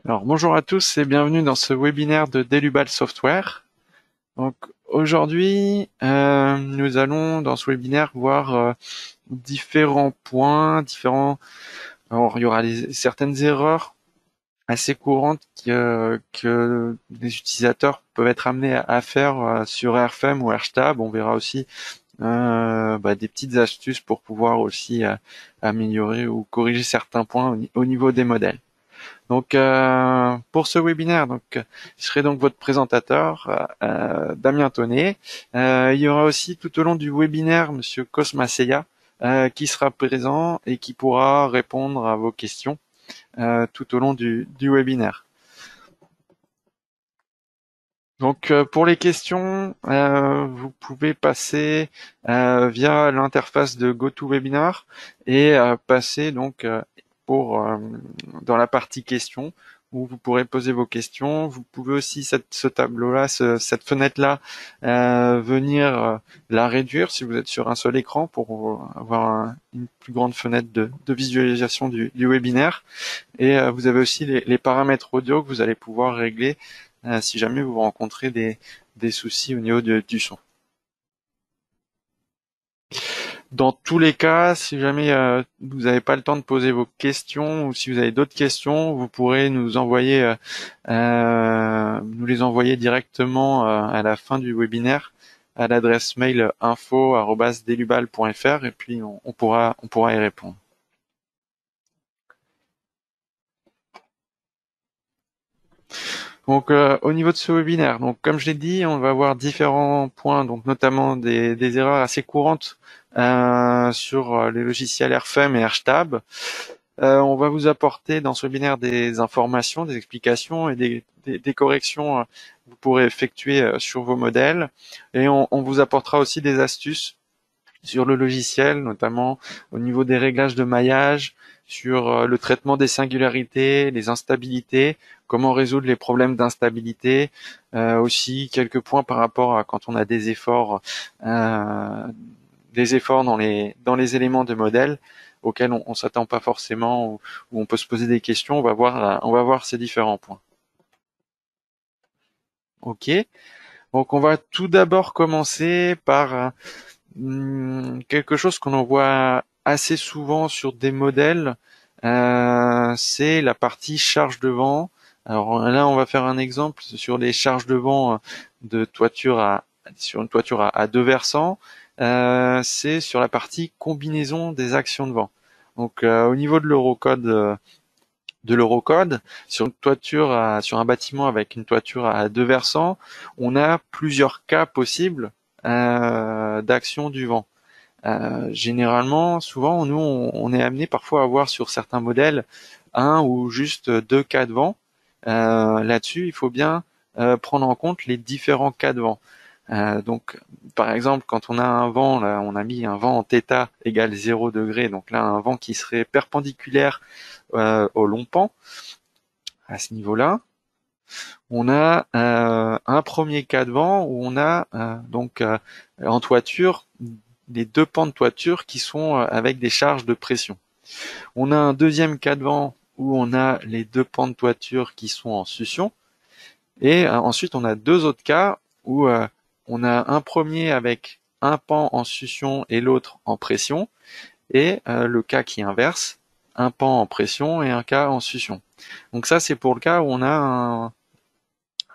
Alors bonjour à tous et bienvenue dans ce webinaire de Delubal Software. Donc aujourd'hui, nous allons dans ce webinaire voir différents points, Alors il y aura certaines erreurs assez courantes que les utilisateurs peuvent être amenés à faire sur Airfm ou Airstab. On verra aussi des petites astuces pour pouvoir aussi améliorer ou corriger certains points au niveau des modèles. Donc, pour ce webinaire, je serai donc votre présentateur, Damien Tonnet. Il y aura aussi tout au long du webinaire Monsieur Cosma Seya, qui sera présent et qui pourra répondre à vos questions tout au long du webinaire. Donc, pour les questions, vous pouvez passer via l'interface de GoToWebinar et passer donc pour dans la partie questions où vous pourrez poser vos questions. Vous pouvez aussi ce tableau-là, cette fenêtre-là, venir la réduire si vous êtes sur un seul écran pour avoir une plus grande fenêtre de visualisation du webinaire. Et vous avez aussi les paramètres audio que vous allez pouvoir régler si jamais vous rencontrez des soucis au niveau du son. Dans tous les cas, si jamais vous n'avez pas le temps de poser vos questions ou si vous avez d'autres questions, vous pourrez nous les envoyer directement à la fin du webinaire à l'adresse mail info@delubal.fr et puis on pourra y répondre. Donc au niveau de ce webinaire, donc comme je l'ai dit, on va voir différents points, donc notamment des erreurs assez courantes sur les logiciels Airfm et Airstab. On va vous apporter dans ce webinaire des informations, des explications et des corrections que vous pourrez effectuer sur vos modèles. Et on vous apportera aussi des astuces sur le logiciel, notamment au niveau des réglages de maillage, sur le traitement des singularités, les instabilités, comment résoudre les problèmes d'instabilité, aussi quelques points par rapport à quand on a euh, des efforts dans les éléments de modèle auxquels on s'attend pas forcément, où on peut se poser des questions. On va voir ces différents points. Ok. Donc on va tout d'abord commencer par quelque chose qu'on en voit assez souvent sur des modèles, c'est la partie charge de vent. Alors là, on va faire un exemple sur les charges de vent de toiture sur une toiture à deux versants. C'est sur la partie combinaison des actions de vent. Donc au niveau de l'Eurocode, sur une toiture sur un bâtiment avec une toiture à deux versants, on a plusieurs cas possibles d'action du vent. Généralement, souvent, nous, on est amené parfois à avoir sur certains modèles un ou juste deux cas de vent. Là-dessus, il faut bien prendre en compte les différents cas de vent. Donc, par exemple, quand on a un vent, là, on a mis un vent en θ égale 0 degré, donc là, un vent qui serait perpendiculaire au long pan, à ce niveau-là. On a un premier cas de vent où on a en toiture les deux pans de toiture qui sont avec des charges de pression. On a un deuxième cas de vent où on a les deux pans de toiture qui sont en succion. Et ensuite, on a deux autres cas où on a un premier avec un pan en succion et l'autre en pression. Et le cas qui inverse, un pan en pression et un cas en succion. Donc ça, c'est pour le cas où on a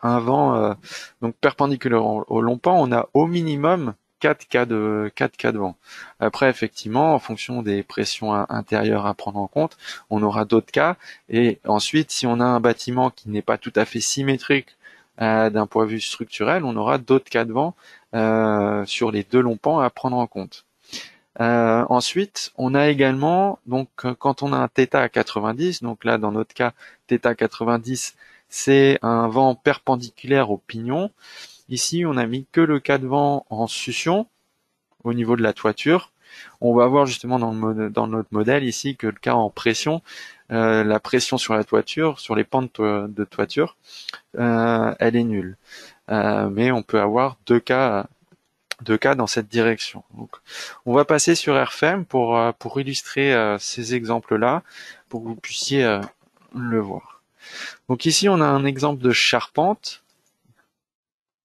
un vent donc perpendiculaire au long pan, on a au minimum 4 cas de vent. Après, effectivement, en fonction des pressions intérieures à prendre en compte, on aura d'autres cas. Et ensuite, si on a un bâtiment qui n'est pas tout à fait symétrique d'un point de vue structurel, on aura d'autres cas de vent sur les deux longs pans à prendre en compte. Ensuite, on a également, donc quand on a un θ à 90, donc là dans notre cas, θ 90, c'est un vent perpendiculaire au pignon. Ici, on a mis que le cas de vent en succion au niveau de la toiture. On va voir justement dans notre modèle ici que le cas en pression, la pression sur la toiture, sur les pans de toiture, elle est nulle. Mais on peut avoir deux cas dans cette direction. Donc, on va passer sur Airfm pour illustrer ces exemples-là, pour que vous puissiez le voir. Donc ici, on a un exemple de charpente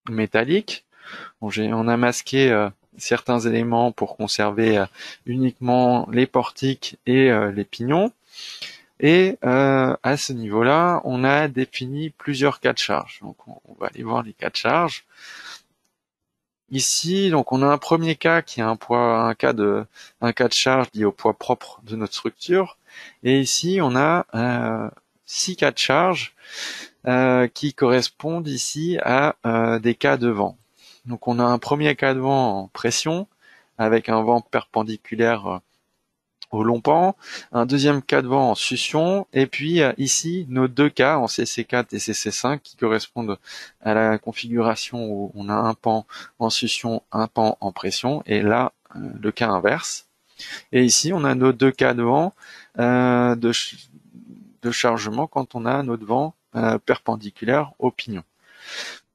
métallique. On a masqué certains éléments pour conserver uniquement les portiques et les pignons. Et à ce niveau-là, on a défini plusieurs cas de charge. Donc on va aller voir les cas de charge. Ici, donc on a un premier cas qui est un cas de charge lié au poids propre de notre structure. Et ici, on a 6 cas de charge qui correspondent ici à des cas de vent. Donc on a un premier cas de vent en pression avec un vent perpendiculaire au long pan, un deuxième cas de vent en succion, et puis ici nos deux cas en CC4 et CC5 qui correspondent à la configuration où on a un pan en succion, un pan en pression, et là le cas inverse. Et ici on a nos deux cas de vent de chargement quand on a notre vent perpendiculaire au pignon.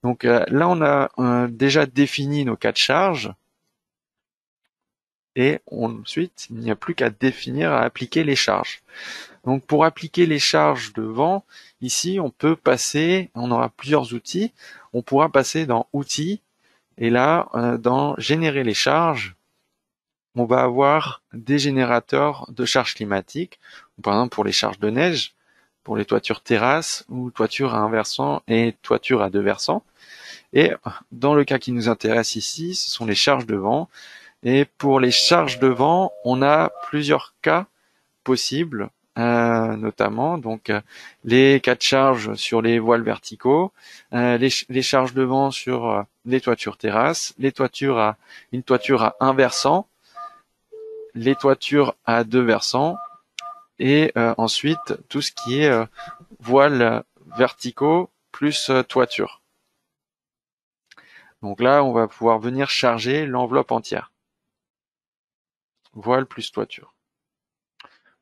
Donc là on a déjà défini nos cas de charge. Et ensuite, il n'y a plus qu'à définir, à appliquer les charges. Donc pour appliquer les charges de vent, ici on peut passer, on aura plusieurs outils, on pourra passer dans Outils, et là, dans Générer les charges, on va avoir des générateurs de charges climatiques, par exemple pour les charges de neige, pour les toitures terrasses, ou toitures à un versant et toitures à deux versants. Et dans le cas qui nous intéresse ici, ce sont les charges de vent. Et pour les charges de vent, on a plusieurs cas possibles, notamment donc les cas de charge sur les voiles verticaux, les charges de vent sur les toitures terrasses, une toiture à un versant, les toitures à deux versants, et ensuite tout ce qui est voiles verticaux plus toiture. Donc là, on va pouvoir venir charger l'enveloppe entière. Voile plus toiture.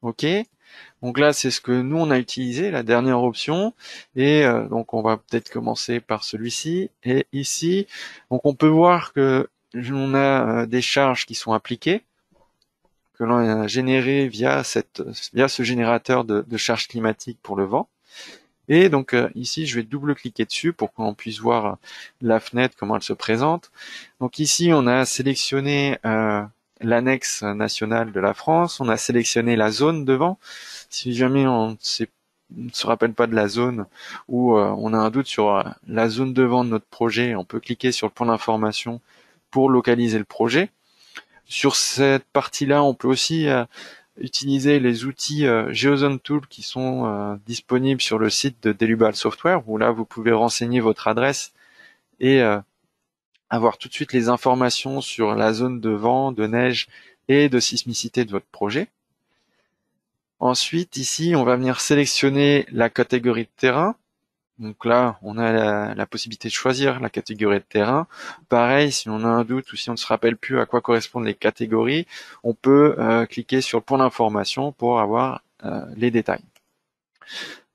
Ok, donc là c'est ce que nous on a utilisé, la dernière option, et donc on va peut-être commencer par celui-ci. Et ici, donc on peut voir que on a des charges qui sont appliquées, que l'on a générées via ce générateur de charges climatiques pour le vent. Et donc ici je vais double-cliquer dessus pour qu'on puisse voir la fenêtre, comment elle se présente. Donc ici on a sélectionné l'annexe nationale de la France, on a sélectionné la zone de vent. Si jamais on ne se rappelle pas de la zone ou on a un doute sur la zone de vent de notre projet, on peut cliquer sur le point d'information pour localiser le projet. Sur cette partie-là, on peut aussi utiliser les outils Geozone Tool qui sont disponibles sur le site de Delubal Software, où là vous pouvez renseigner votre adresse et avoir tout de suite les informations sur la zone de vent, de neige et de sismicité de votre projet. Ensuite, ici, on va venir sélectionner la catégorie de terrain. Donc là, on a la possibilité de choisir la catégorie de terrain. Pareil, si on a un doute ou si on ne se rappelle plus à quoi correspondent les catégories, on peut cliquer sur le point d'information pour avoir les détails.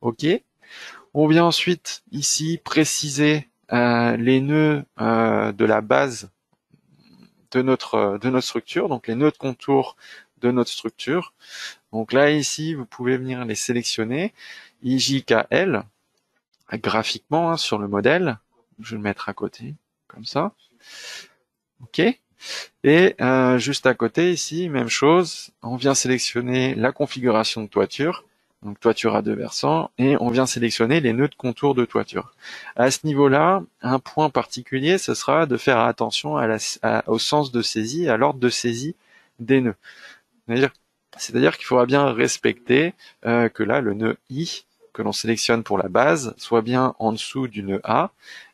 Ok. On vient ensuite ici préciser les nœuds de la base de notre structure, donc les nœuds de contour de notre structure. Donc là, ici, vous pouvez venir les sélectionner. IJKL, graphiquement sur le modèle. Je vais le mettre à côté, comme ça. Ok. Et juste à côté, ici, même chose. On vient sélectionner la configuration de toiture. Donc toiture à deux versants. Et on vient sélectionner les nœuds de contour de toiture. À ce niveau-là, un point particulier, ce sera de faire attention au sens de saisie, à l'ordre de saisie des nœuds. C'est-à-dire qu'il faudra bien respecter que là, le nœud I que l'on sélectionne pour la base soit bien en dessous du nœud A,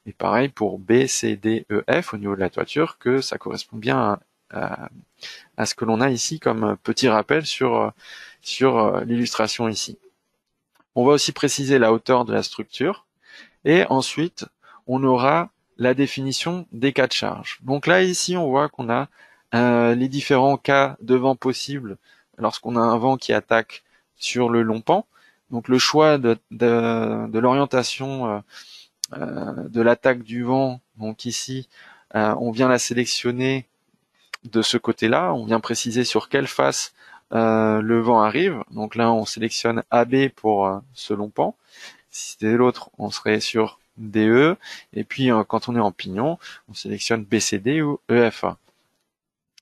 et pareil pour B, C, D, E, F au niveau de la toiture, que ça correspond bien à ce que l'on a ici comme petit rappel sur l'illustration ici. On va aussi préciser la hauteur de la structure, et ensuite on aura la définition des cas de charge. Donc là ici on voit qu'on a les différents cas de vent possibles lorsqu'on a un vent qui attaque sur le long pan. Donc le choix de l'orientation de l'attaque du vent, donc ici on vient la sélectionner de ce côté-là, on vient préciser sur quelle face le vent arrive. Donc là on sélectionne AB pour ce long pan. Si c'était l'autre, on serait sur DE. Et puis, quand on est en pignon, on sélectionne BCD ou EFA.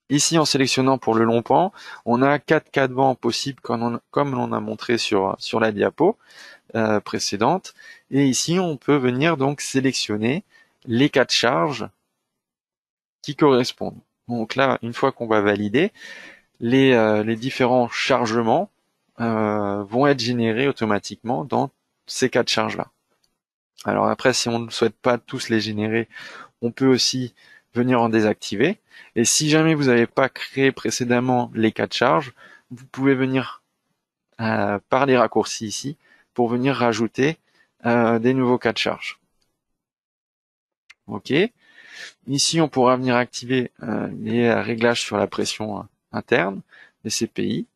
Ici, en sélectionnant pour le long pan, on a 4 cas de vent possibles comme l'on a montré sur la diapo précédente. Et ici, on peut venir donc sélectionner les cas de charge qui correspondent. Donc là, une fois qu'on va valider, les différents chargements vont être générés automatiquement dans ces cas de charge-là. Alors après, si on ne souhaite pas tous les générer, on peut aussi venir en désactiver. Et si jamais vous n'avez pas créé précédemment les cas de charge, vous pouvez venir par les raccourcis ici pour venir rajouter des nouveaux cas de charge. Ok. Ici, on pourra venir activer les réglages sur la pression interne, les CPI.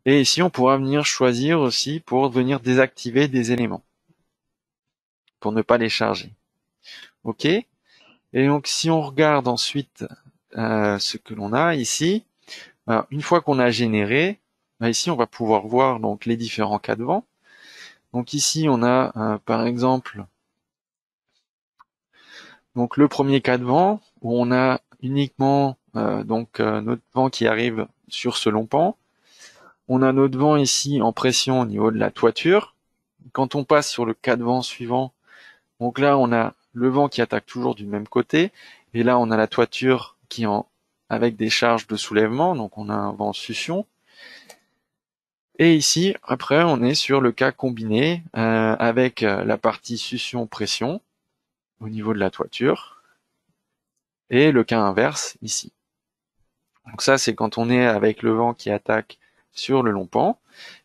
Et ici, on pourra venir choisir aussi pour venir désactiver des éléments, pour ne pas les charger. Ok. Et donc, si on regarde ensuite ce que l'on a ici, une fois qu'on a généré, ici, on va pouvoir voir donc les différents cas de vent. Donc ici, on a par exemple donc le premier cas de vent où on a uniquement notre vent qui arrive sur ce long pan. On a notre vent ici en pression au niveau de la toiture. Quand on passe sur le cas de vent suivant, donc là on a le vent qui attaque toujours du même côté, et là on a la toiture qui avec des charges de soulèvement, donc on a un vent succion. Et ici, après, on est sur le cas combiné avec la partie succion-pression au niveau de la toiture et le cas inverse ici. Donc ça, c'est quand on est avec le vent qui attaque sur le long pan.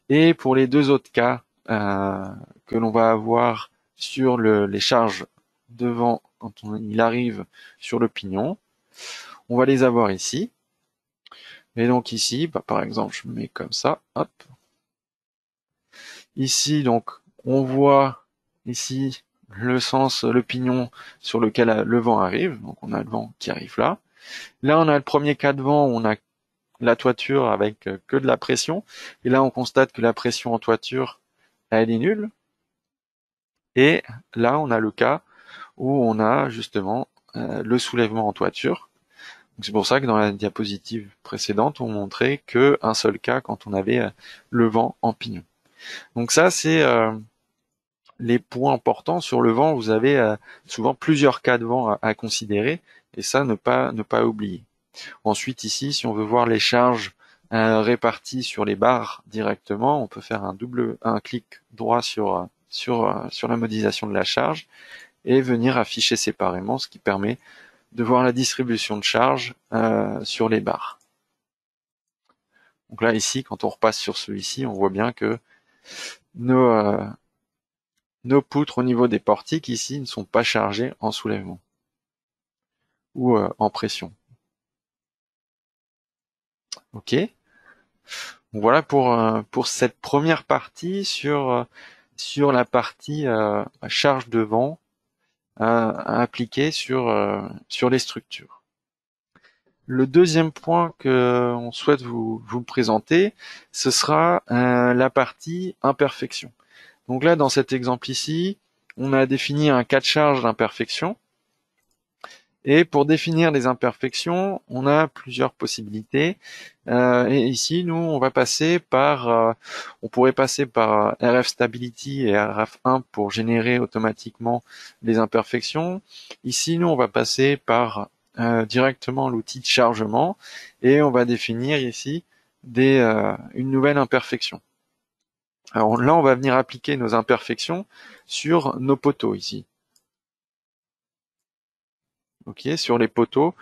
Et pour les deux autres cas que l'on va avoir sur les charges de vent quand il arrive sur le pignon, on va les avoir ici. Et donc ici, par exemple, je mets comme ça, hop. Ici, donc, on voit ici le pignon sur lequel le vent arrive. Donc, on a le vent qui arrive là. Là, on a le premier cas de vent où on a la toiture avec que de la pression. Et là, on constate que la pression en toiture, elle est nulle. Et là, on a le cas où on a justement le soulèvement en toiture. C'est pour ça que dans la diapositive précédente, on montrait qu'un seul cas quand on avait le vent en pignon. Donc ça, c'est les points importants sur le vent. Vous avez souvent plusieurs cas de vent à considérer, et ça, ne pas oublier. Ensuite, ici, si on veut voir les charges réparties sur les barres directement, on peut faire un clic droit sur la modélisation de la charge et venir afficher séparément, ce qui permet de voir la distribution de charge sur les barres. Donc là, ici, quand on repasse sur celui-ci, on voit bien que nos poutres au niveau des portiques ici ne sont pas chargées en soulèvement ou en pression. Ok. Donc voilà pour cette première partie sur la partie charge de vent à appliquer sur les structures. Le deuxième point que on souhaite vous présenter, ce sera la partie imperfection. Donc là, dans cet exemple ici, on a défini un cas de charge d'imperfection. Et pour définir les imperfections, on a plusieurs possibilités. Et ici, nous, on pourrait passer par RF Stability et RF1 pour générer automatiquement les imperfections. Ici, nous, on va passer par directement l'outil de chargement et on va définir ici une nouvelle imperfection. Alors là, on va venir appliquer nos imperfections sur nos poteaux ici. Ok, sur les poteaux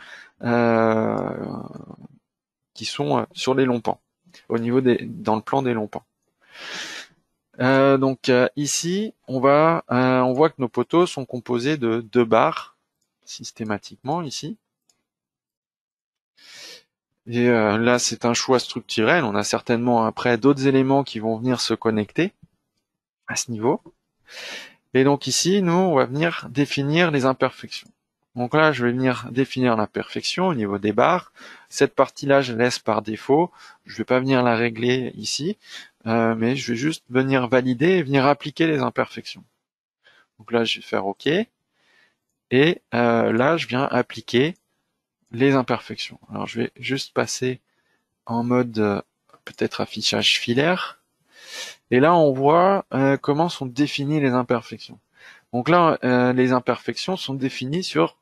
qui sont sur les longs pans, au niveau dans le plan des longs pans. Donc ici, on voit que nos poteaux sont composés de 2 barres systématiquement ici. Et là, c'est un choix structurel. On a certainement après d'autres éléments qui vont venir se connecter à ce niveau. Et donc ici, nous, on va venir définir les imperfections. Donc là, je vais venir définir l'imperfection au niveau des barres. Cette partie-là, je laisse par défaut. Je vais pas venir la régler ici, mais je vais juste venir valider et venir appliquer les imperfections. Donc là, je vais faire OK. Et là, je viens appliquer les imperfections. Alors, je vais juste passer en mode peut-être affichage filaire. Et là, on voit comment sont définies les imperfections. Donc là, les imperfections sont définies sur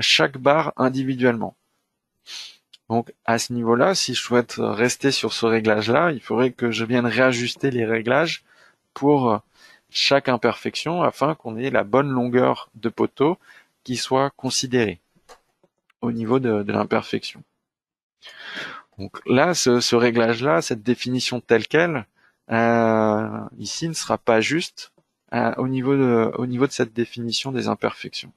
chaque barre individuellement. Donc à ce niveau-là, si je souhaite rester sur ce réglage-là, il faudrait que je vienne réajuster les réglages pour chaque imperfection afin qu'on ait la bonne longueur de poteau qui soit considérée au niveau de l'imperfection. Donc là, ce réglage-là, cette définition telle quelle, ici ne sera pas juste au niveau de cette définition des imperfections.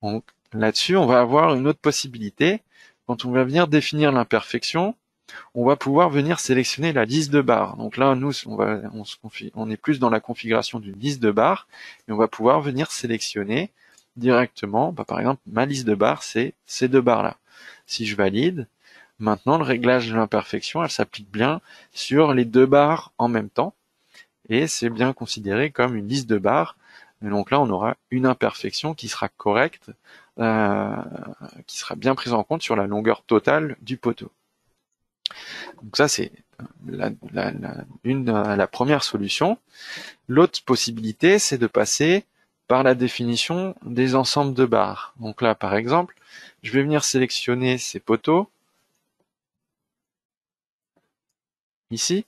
Donc là-dessus, on va avoir une autre possibilité. Quand on va venir définir l'imperfection, on va pouvoir venir sélectionner la liste de barres. Donc là, nous, on est plus dans la configuration d'une liste de barres, et on va pouvoir venir sélectionner directement, par exemple, ma liste de barres, c'est ces deux barres-là. Si je valide, maintenant, le réglage de l'imperfection, elle s'applique bien sur les deux barres en même temps, et c'est bien considéré comme une liste de barres. Et donc là, on aura une imperfection qui sera correcte, qui sera bien prise en compte sur la longueur totale du poteau. Donc ça, c'est la première solution. L'autre possibilité, c'est de passer par la définition des ensembles de barres. Donc là, par exemple, je vais venir sélectionner ces poteaux, ici,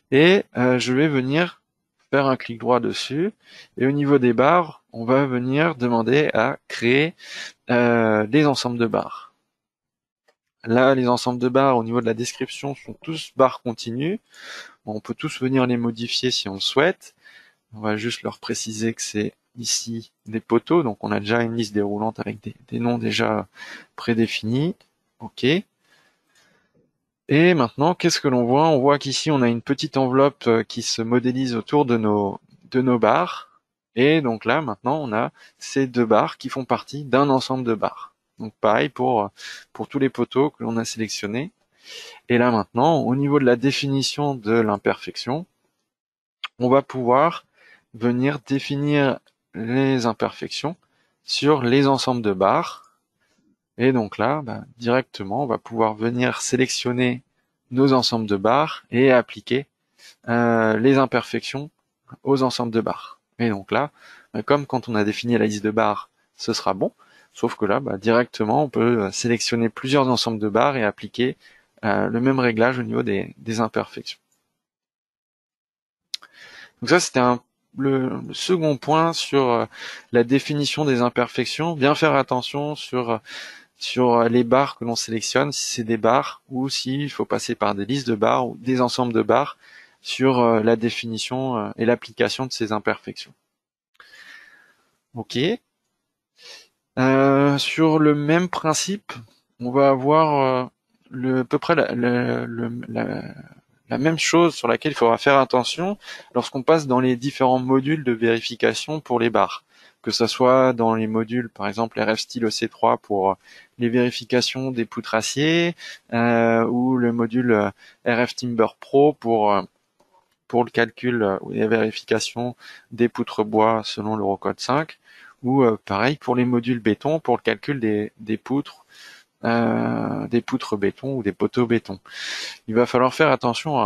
et je vais venir faire un clic droit dessus, et au niveau des barres, on va venir demander à créer des ensembles de barres. Là, les ensembles de barres, au niveau de la description, sont tous barres continues. On peut tous venir les modifier si on le souhaite. On va juste leur préciser que c'est ici des poteaux, donc on a déjà une liste déroulante avec des noms déjà prédéfinis. OK. Et maintenant, qu'est-ce que l'on voit? On voit qu'ici, on a une petite enveloppe qui se modélise autour de nos barres. Et donc là, maintenant, on a ces deux barres qui font partie d'un ensemble de barres. Donc pareil pour tous les poteaux que l'on a sélectionnés. Et là maintenant, au niveau de la définition de l'imperfection, on va pouvoir venir définir les imperfections sur les ensembles de barres. Et donc là, directement, on va pouvoir venir sélectionner nos ensembles de barres et appliquer les imperfections aux ensembles de barres. Et donc là, comme quand on a défini la liste de barres, ce sera bon. Sauf que là, directement, on peut sélectionner plusieurs ensembles de barres et appliquer le même réglage au niveau des imperfections. Donc ça, c'était le second point sur la définition des imperfections. Bien faire attention sur les barres que l'on sélectionne, si c'est des barres ou s'il faut passer par des listes de barres ou des ensembles de barres sur la définition et l'application de ces imperfections. OK. Sur le même principe, on va avoir à peu près la même chose sur laquelle il faudra faire attention lorsqu'on passe dans les différents modules de vérification pour les barres. Que ce soit dans les modules, par exemple RF Style EC3 pour les vérifications des poutres acier, ou le module RF Timber Pro pour le calcul et la vérification des poutres bois selon l'Eurocode 5, ou pareil pour les modules béton pour le calcul des poutres béton ou des poteaux béton. Il va falloir faire attention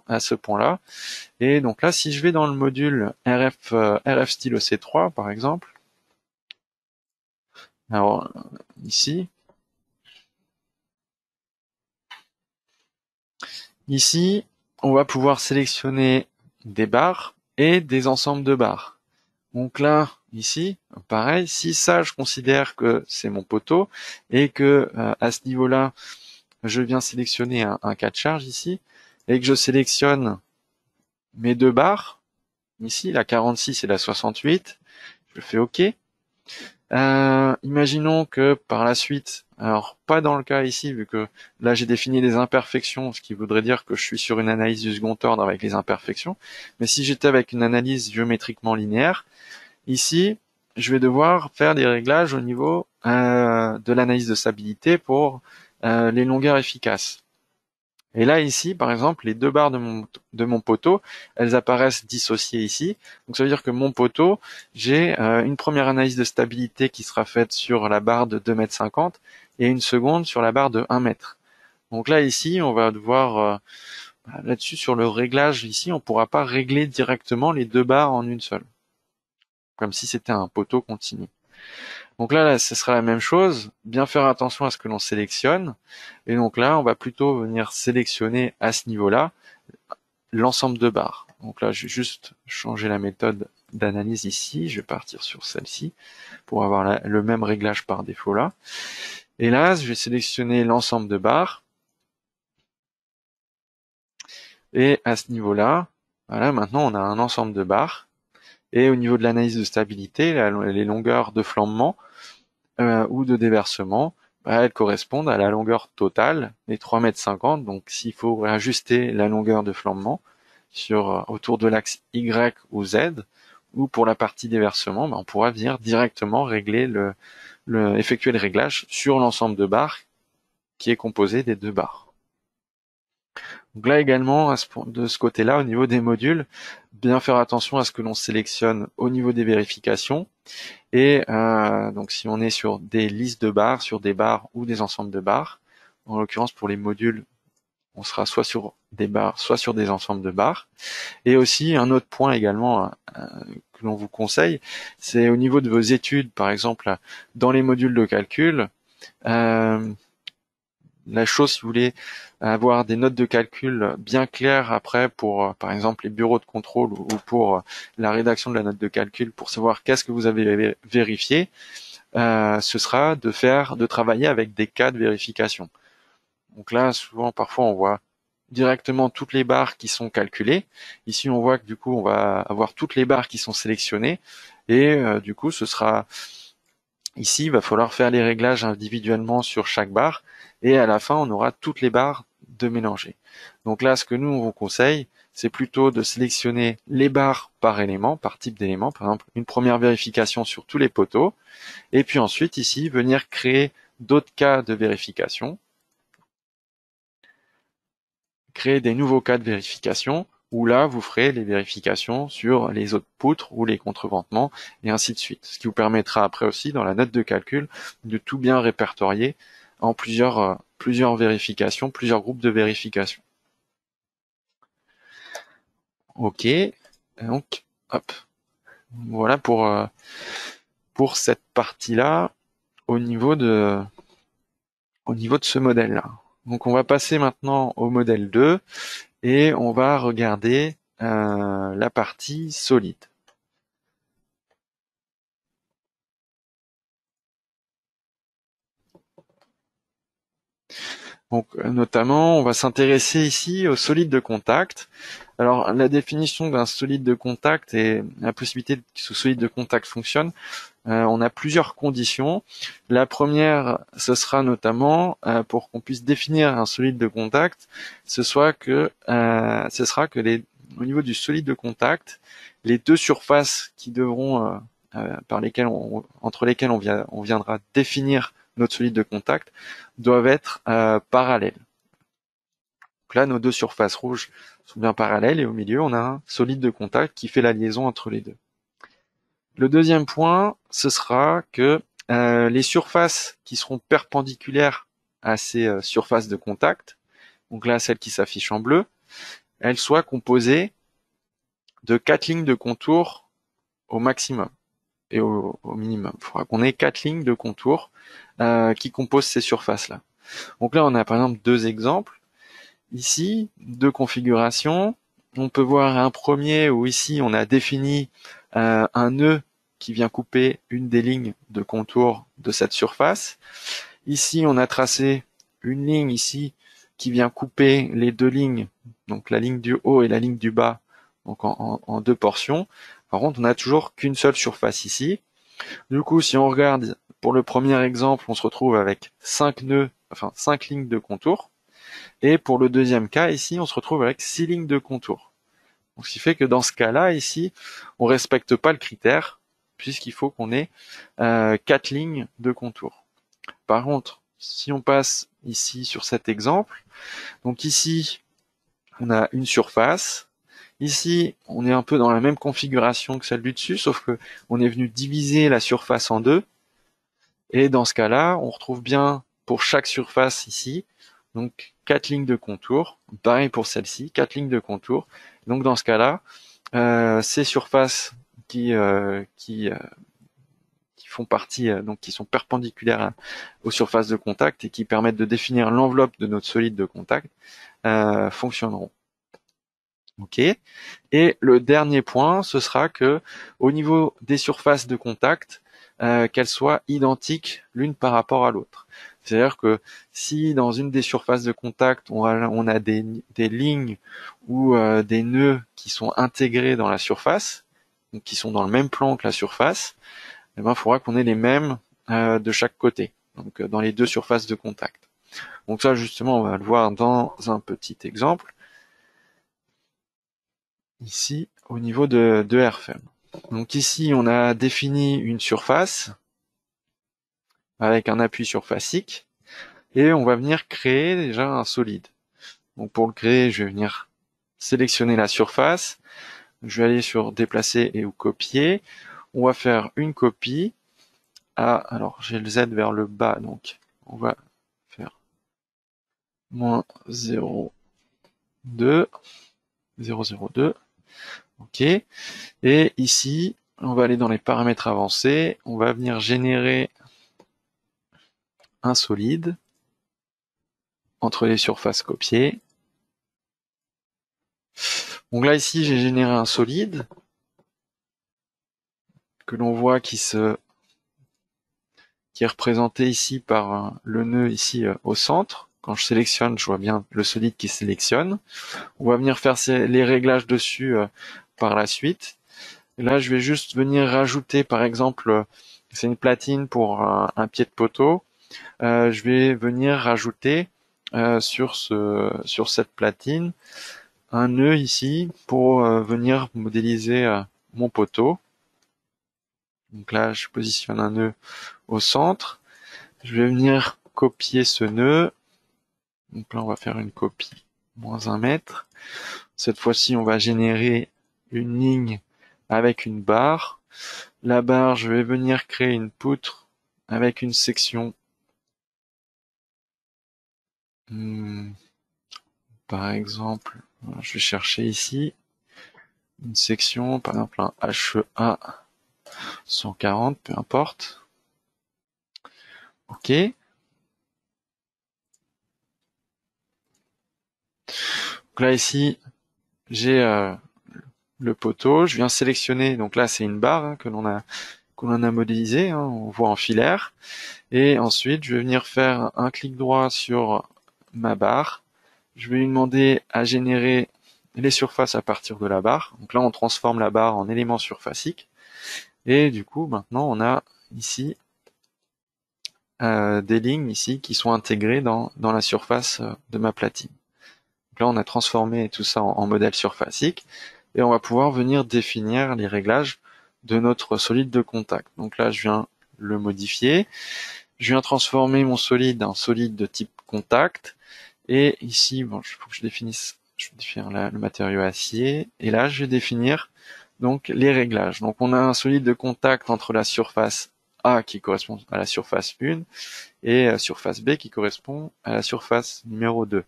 à ce point-là. Et donc là, si je vais dans le module RF Style EC3 par exemple, alors ici, on va pouvoir sélectionner des barres et des ensembles de barres. Donc là, ici, pareil, si ça, je considère que c'est mon poteau et que à ce niveau-là, je viens sélectionner un cas de charge ici et que je sélectionne mes deux barres, ici, la 46 et la 68, je fais OK. Imaginons que par la suite, alors pas dans le cas ici, vu que là j'ai défini des imperfections, ce qui voudrait dire que je suis sur une analyse du second ordre avec les imperfections, mais si j'étais avec une analyse géométriquement linéaire, ici, je vais devoir faire des réglages au niveau de l'analyse de stabilité pour les longueurs efficaces. Et là, ici, par exemple, les deux barres de mon poteau, elles apparaissent dissociées ici. Donc ça veut dire que mon poteau, j'ai une première analyse de stabilité qui sera faite sur la barre de 2,50 m et une seconde sur la barre de 1 m. Donc là, ici, on va devoir, là-dessus, sur le réglage, ici, on ne pourra pas régler directement les deux barres en une seule, comme si c'était un poteau continu. Donc là, ce sera la même chose, bien faire attention à ce que l'on sélectionne. Et donc là, on va plutôt venir sélectionner à ce niveau-là l'ensemble de barres. Donc là, je vais juste changer la méthode d'analyse ici. Je vais partir sur celle-ci pour avoir le même réglage par défaut là. Et là, je vais sélectionner l'ensemble de barres. Et à ce niveau-là, voilà, maintenant on a un ensemble de barres. Et au niveau de l'analyse de stabilité, les longueurs de flambement ou de déversement, elles correspondent à la longueur totale, les 3,50 m. Donc s'il faut ajuster la longueur de flambement autour de l'axe Y ou Z, ou pour la partie déversement, on pourra venir directement régler effectuer le réglage sur l'ensemble de barres qui est composé des deux barres. Donc là également, de ce côté-là, au niveau des modules, bien faire attention à ce que l'on sélectionne au niveau des vérifications. Et donc si on est sur des listes de barres, sur des barres ou des ensembles de barres, en l'occurrence pour les modules, on sera soit sur des barres, soit sur des ensembles de barres. Et aussi un autre point également que l'on vous conseille, c'est au niveau de vos études, par exemple dans les modules de calcul, la chose, si vous voulez avoir des notes de calcul bien claires après pour, par exemple, les bureaux de contrôle ou pour la rédaction de la note de calcul pour savoir qu'est-ce que vous avez vérifié, ce sera de travailler avec des cas de vérification. Donc là, souvent, parfois, on voit directement toutes les barres qui sont calculées. Ici, on voit que du coup, on va avoir toutes les barres qui sont sélectionnées et du coup, ce sera ici, il va falloir faire les réglages individuellement sur chaque barre et à la fin, on aura toutes les barres de mélanger. Donc là, ce que nous, on vous conseille, c'est plutôt de sélectionner les barres par élément, par type d'élément. Par exemple, une première vérification sur tous les poteaux et puis ensuite, ici, venir créer d'autres cas de vérification, créer des nouveaux cas de vérification où là, vous ferez les vérifications sur les autres poutres ou les contreventements, et ainsi de suite. Ce qui vous permettra après aussi, dans la note de calcul, de tout bien répertorier en plusieurs vérifications, plusieurs groupes de vérification. Ok, donc, hop, voilà pour cette partie-là au niveau de ce modèle-là. Donc on va passer maintenant au modèle 2 et on va regarder la partie solide. Donc notamment, on va s'intéresser ici au solide de contact. Alors la définition d'un solide de contact et la possibilité que ce solide de contact fonctionne, on a plusieurs conditions. La première, ce sera notamment pour qu'on puisse définir un solide de contact, ce sera que au niveau du solide de contact, les deux surfaces qui devront entre lesquelles on viendra définir notre solide de contact doivent être parallèles. Donc là, nos deux surfaces rouges sont bien parallèles et au milieu, on a un solide de contact qui fait la liaison entre les deux. Le deuxième point, ce sera que les surfaces qui seront perpendiculaires à ces surfaces de contact, donc là, celles qui s'affichent en bleu, elles soient composées de 4 lignes de contour au maximum et au minimum. Il faudra qu'on ait 4 lignes de contour qui composent ces surfaces-là. Donc là, on a par exemple deux exemples. Ici, deux configurations. On peut voir un premier où ici, on a défini un nœud qui vient couper une des lignes de contour de cette surface. Ici, on a tracé une ligne ici qui vient couper les deux lignes, donc la ligne du haut et la ligne du bas, donc en deux portions. Par contre, on n'a toujours qu'une seule surface ici. Du coup, si on regarde pour le premier exemple, on se retrouve avec 5 nœuds, enfin 5 lignes de contour. Et pour le deuxième cas, ici, on se retrouve avec 6 lignes de contour. Donc, ce qui fait que dans ce cas-là, ici, on respecte pas le critère puisqu'il faut qu'on ait 4 lignes de contour. Par contre, si on passe ici sur cet exemple, donc ici, on a une surface. Ici, on est un peu dans la même configuration que celle du dessus, sauf que on est venu diviser la surface en deux. Et dans ce cas-là, on retrouve bien pour chaque surface ici, donc 4 lignes de contour. Pareil pour celle-ci, 4 lignes de contour. Donc dans ce cas-là, ces surfaces qui font partie, donc qui sont perpendiculaires aux surfaces de contact et qui permettent de définir l'enveloppe de notre solide de contact, fonctionneront. Ok. Et le dernier point, ce sera que au niveau des surfaces de contact, qu'elles soient identiques l'une par rapport à l'autre. C'est-à-dire que si dans une des surfaces de contact, on a des lignes ou des nœuds qui sont intégrés dans la surface, donc qui sont dans le même plan que la surface, eh ben, il faudra qu'on ait les mêmes de chaque côté, donc dans les deux surfaces de contact. Donc ça, justement, on va le voir dans un petit exemple. Ici, au niveau de RFM. Donc ici, on a défini une surface avec un appui surfacique et on va venir créer déjà un solide. Donc pour le créer, je vais venir sélectionner la surface. Je vais aller sur déplacer et ou copier. On va faire une copie. Alors j'ai le Z vers le bas, donc on va faire moins 0,2, 0,02. Ok. Et ici, on va aller dans les paramètres avancés. On va venir générer un solide entre les surfaces copiées. Donc là, ici, j'ai généré un solide que l'on voit qui est représenté ici par le nœud ici au centre. Quand je sélectionne, je vois bien le solide qui sélectionne. On va venir faire les réglages dessus par la suite. Et là, je vais juste venir rajouter, par exemple, c'est une platine pour un pied de poteau. Je vais venir rajouter sur cette platine un nœud ici pour venir modéliser mon poteau. Donc là, je positionne un nœud au centre. Je vais venir copier ce nœud. Donc là, on va faire une copie moins 1 mètre. Cette fois-ci, on va générer une ligne avec une barre. La barre, je vais venir créer une poutre avec une section. Par exemple, je vais chercher ici une section, par exemple un HEA 140, peu importe. Ok. Donc là ici, j'ai le poteau. Je viens sélectionner. Donc là, c'est une barre que l'on a modélisée. On voit en filaire. Et ensuite, je vais venir faire un clic droit sur ma barre. Je vais lui demander à générer les surfaces à partir de la barre. Donc là, on transforme la barre en élément surfacique. Et du coup, maintenant, on a ici des lignes ici qui sont intégrées dans la surface de ma platine. Donc là, on a transformé tout ça en modèle surfacique et on va pouvoir venir définir les réglages de notre solide de contact. Donc là, je viens le modifier. Je viens transformer mon solide en solide de type contact. Et ici, bon, il faut que je définisse, je vais définir le matériau acier. Et là, je vais définir donc les réglages. Donc on a un solide de contact entre la surface A qui correspond à la surface 1 et surface B qui correspond à la surface numéro 2.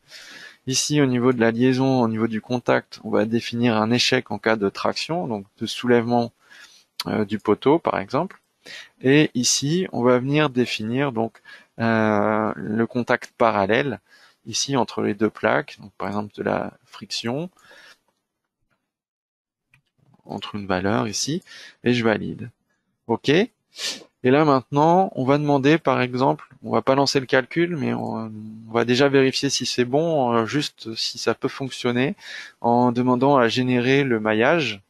Ici, au niveau de la liaison, au niveau du contact, on va définir un échec en cas de traction, donc de soulèvement du poteau par exemple. Et ici, on va venir définir donc le contact parallèle ici entre les deux plaques, donc par exemple de la friction entre une valeur ici, et je valide. OK. Et là maintenant, on va demander par exemple, on va pas lancer le calcul, mais on va déjà vérifier si c'est bon, juste si ça peut fonctionner, en demandant à générer le maillage.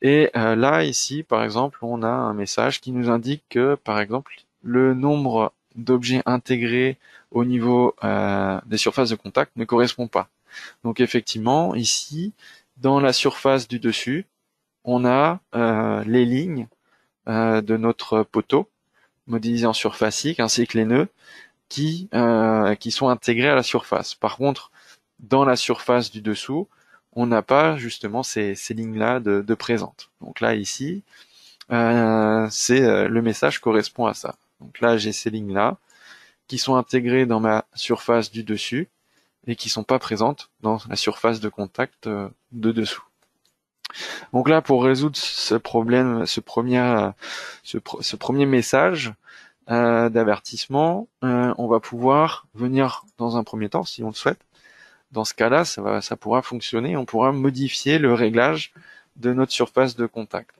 Et là, ici, par exemple, on a un message qui nous indique que, par exemple, le nombre d'objets intégrés au niveau des surfaces de contact ne correspond pas. Donc effectivement, ici, dans la surface du dessus, on a les lignes de notre poteau modélisé en surface I, ainsi que les nœuds qui sont intégrés à la surface. Par contre, dans la surface du dessous, on n'a pas justement ces lignes-là de présentes. Donc là, ici, le message correspond à ça. Donc là, j'ai ces lignes-là qui sont intégrées dans ma surface du dessus et qui sont pas présentes dans la surface de contact de dessous. Donc là, pour résoudre ce problème, ce premier message d'avertissement, on va pouvoir venir dans un premier temps, si on le souhaite. Dans ce cas-là, ça pourra fonctionner. On pourra modifier le réglage de notre surface de contact.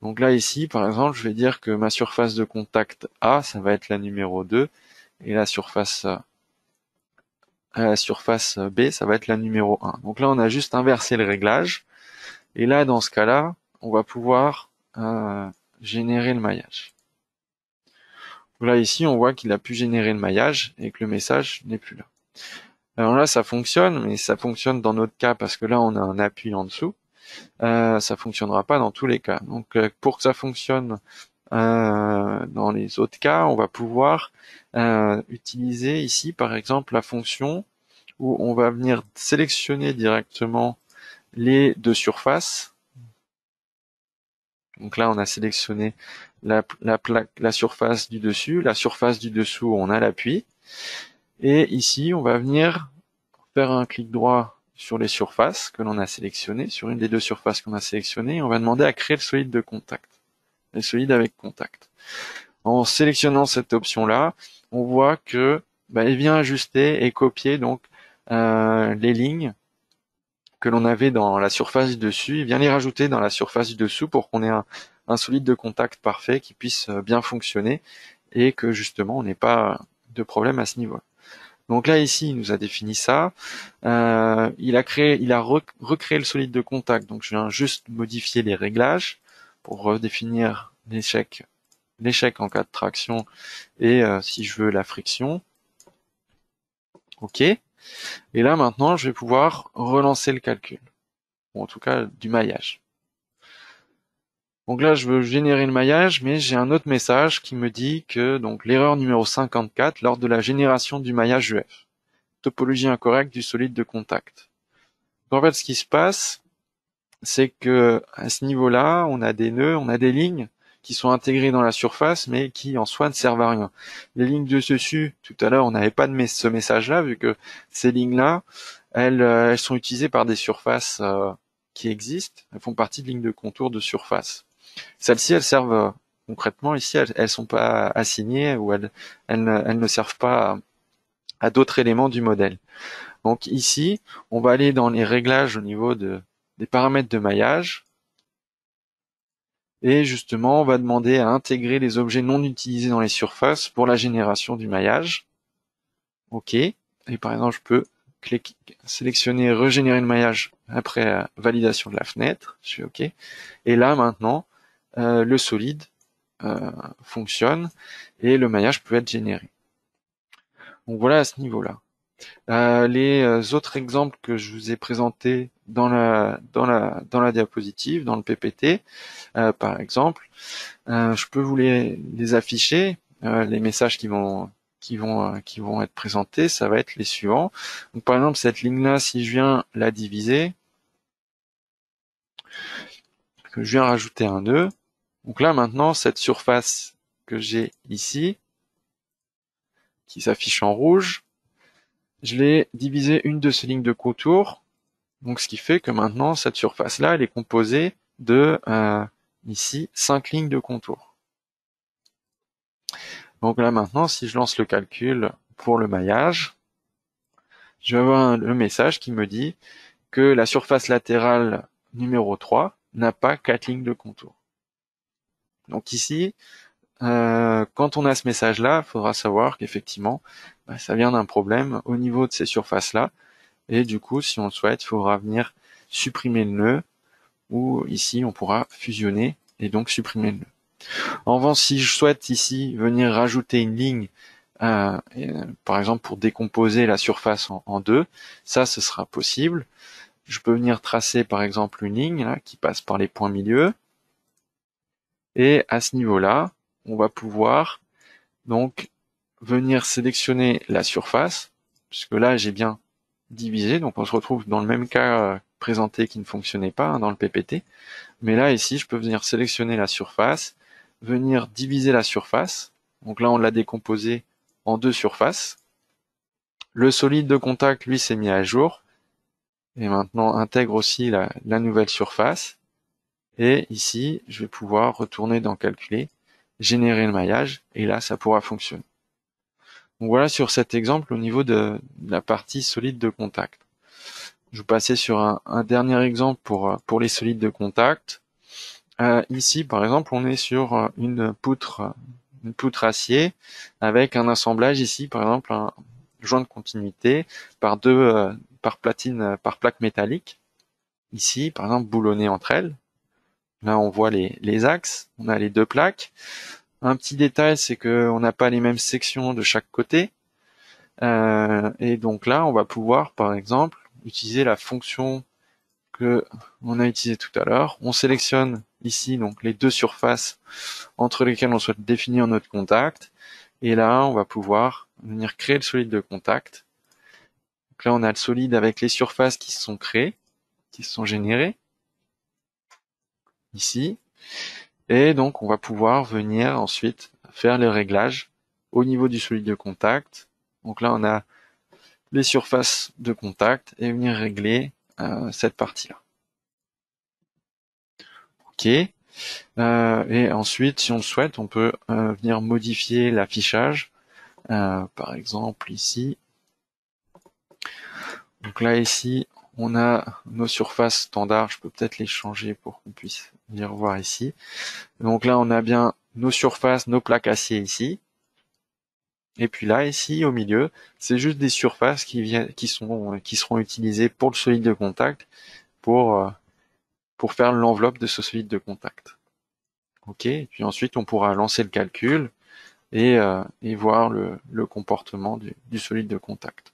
Donc là, ici, par exemple, je vais dire que ma surface de contact A, ça va être la numéro 2, et la surface B, ça va être la numéro 1. Donc là, on a juste inversé le réglage. Et là, dans ce cas-là, on va pouvoir générer le maillage. Donc là, ici, on voit qu'il a pu générer le maillage et que le message n'est plus là. Alors là, ça fonctionne, mais ça fonctionne dans notre cas parce que là, on a un appui en dessous. Ça fonctionnera pas dans tous les cas. Donc, pour que ça fonctionne dans les autres cas, on va pouvoir utiliser ici, par exemple, la fonction où on va venir sélectionner directement les deux surfaces. Donc là, on a sélectionné la surface du dessus, la surface du dessous, on a l'appui. Et ici, on va venir faire un clic droit sur les surfaces que l'on a sélectionnées, sur une des deux surfaces qu'on a sélectionnées, et on va demander à créer le solide de contact, le solide avec contact. En sélectionnant cette option-là, on voit que il vient ajuster et copier donc les lignes que l'on avait dans la surface du dessus, il vient les rajouter dans la surface du dessous pour qu'on ait un solide de contact parfait qui puisse bien fonctionner et que justement on n'ait pas de problème à ce niveau. Donc là ici il nous a défini ça, il a recréé le solide de contact, donc je viens juste modifier les réglages pour redéfinir l'échec en cas de traction et si je veux la friction. Ok. Et là maintenant je vais pouvoir relancer le calcul, ou en tout cas du maillage. Donc là je veux générer le maillage, mais j'ai un autre message qui me dit que donc l'erreur numéro 54 lors de la génération du maillage UF. Topologie incorrecte du solide de contact. Donc en fait ce qui se passe, c'est que à ce niveau-là, on a des nœuds, on a des lignes qui sont intégrées dans la surface, mais qui en soi ne servent à rien. Les lignes de dessus, tout à l'heure, on n'avait pas de ce message-là, vu que ces lignes-là, elles sont utilisées par des surfaces qui existent, elles font partie de lignes de contour de surface. Celles-ci, elles servent concrètement, ici, elles sont pas assignées ou elles ne servent pas à d'autres éléments du modèle. Donc ici, on va aller dans les réglages au niveau des paramètres de maillage. Et justement, on va demander à intégrer les objets non utilisés dans les surfaces pour la génération du maillage. OK. Et par exemple, je peux sélectionner régénérer le maillage après validation de la fenêtre. Je fais OK. Et là, maintenant, le solide fonctionne et le maillage peut être généré. Donc voilà à ce niveau-là. Les autres exemples que je vous ai présentés dans la diapositive, dans le PPT, par exemple, je peux vous les afficher. Les messages qui vont être présentés, ça va être les suivants. Donc par exemple cette ligne-là, si je viens la diviser, que je viens rajouter un nœud, donc là maintenant cette surface que j'ai ici, qui s'affiche en rouge, je l'ai divisé une de ces lignes de contour, donc ce qui fait que maintenant cette surface-là, elle est composée de ici 5 lignes de contour. Donc là maintenant, si je lance le calcul pour le maillage, je vais avoir le message qui me dit que la surface latérale numéro 3 n'a pas 4 lignes de contour. Donc ici, quand on a ce message-là, il faudra savoir qu'effectivement, ça vient d'un problème au niveau de ces surfaces-là. Et du coup, si on le souhaite, il faudra venir supprimer le nœud, ou ici, on pourra fusionner et donc supprimer le nœud. En revanche, si je souhaite ici venir rajouter une ligne, par exemple pour décomposer la surface en deux, ça ce sera possible. je peux venir tracer par exemple une ligne là, qui passe par les points milieux. Et à ce niveau-là, on va pouvoir donc venir sélectionner la surface, puisque là j'ai bien divisé, donc on se retrouve dans le même cas présenté qui ne fonctionnait pas dans le PPT. Mais là ici, je peux venir sélectionner la surface, venir diviser la surface. Donc là, on l'a décomposé en deux surfaces. Le solide de contact, lui, s'est mis à jour. Et maintenant, intègre aussi la nouvelle surface. Et ici, je vais pouvoir retourner dans Calculer, générer le maillage, et là, ça pourra fonctionner. Donc voilà sur cet exemple au niveau de la partie solide de contact. Je vais passer sur un dernier exemple pour les solides de contact. Ici, par exemple, on est sur une poutre acier avec un assemblage ici, par exemple, un joint de continuité par par plaque métallique. Ici, par exemple, boulonnées entre elles. Là, on voit les axes. On a les deux plaques. Un petit détail, c'est qu'on n'a pas les mêmes sections de chaque côté. Et donc là, on va pouvoir, par exemple, utiliser la fonction que on a utilisée tout à l'heure. On sélectionne ici donc les deux surfaces entre lesquelles on souhaite définir notre contact. Et là, on va pouvoir venir créer le solide de contact. Donc là, on a le solide avec les surfaces qui se sont créées, qui se sont générées ici. Et donc, on va pouvoir venir ensuite faire les réglages au niveau du solide de contact. Donc là, on a les surfaces de contact et venir régler cette partie-là. OK. Et ensuite, si on le souhaite, on peut venir modifier l'affichage. Par exemple, ici. Donc là, ici, on a nos surfaces standards. Je peux peut-être les changer pour qu'on puisse les revoir ici. Donc là, on a bien nos surfaces, nos plaques acier ici. Et puis là, ici, au milieu, c'est juste des surfaces qui seront utilisées pour le solide de contact pour faire l'enveloppe de ce solide de contact. OK. Et puis ensuite, on pourra lancer le calcul et voir le comportement du solide de contact.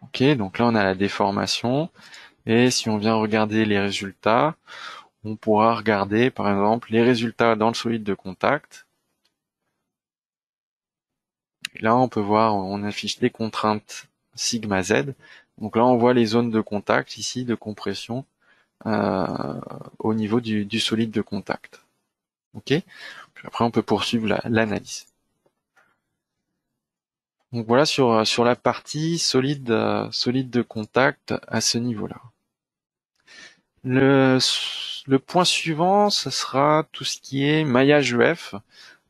OK, donc là on a la déformation, et si on vient regarder les résultats, on pourra regarder par exemple les résultats dans le solide de contact. Et là on peut voir, on affiche les contraintes sigma z. Donc là on voit les zones de contact ici de compression au niveau du solide de contact. OK. Puis après on peut poursuivre l'analyse. Donc voilà sur la partie solide de contact à ce niveau-là. Le point suivant, ce sera tout ce qui est maillage EF.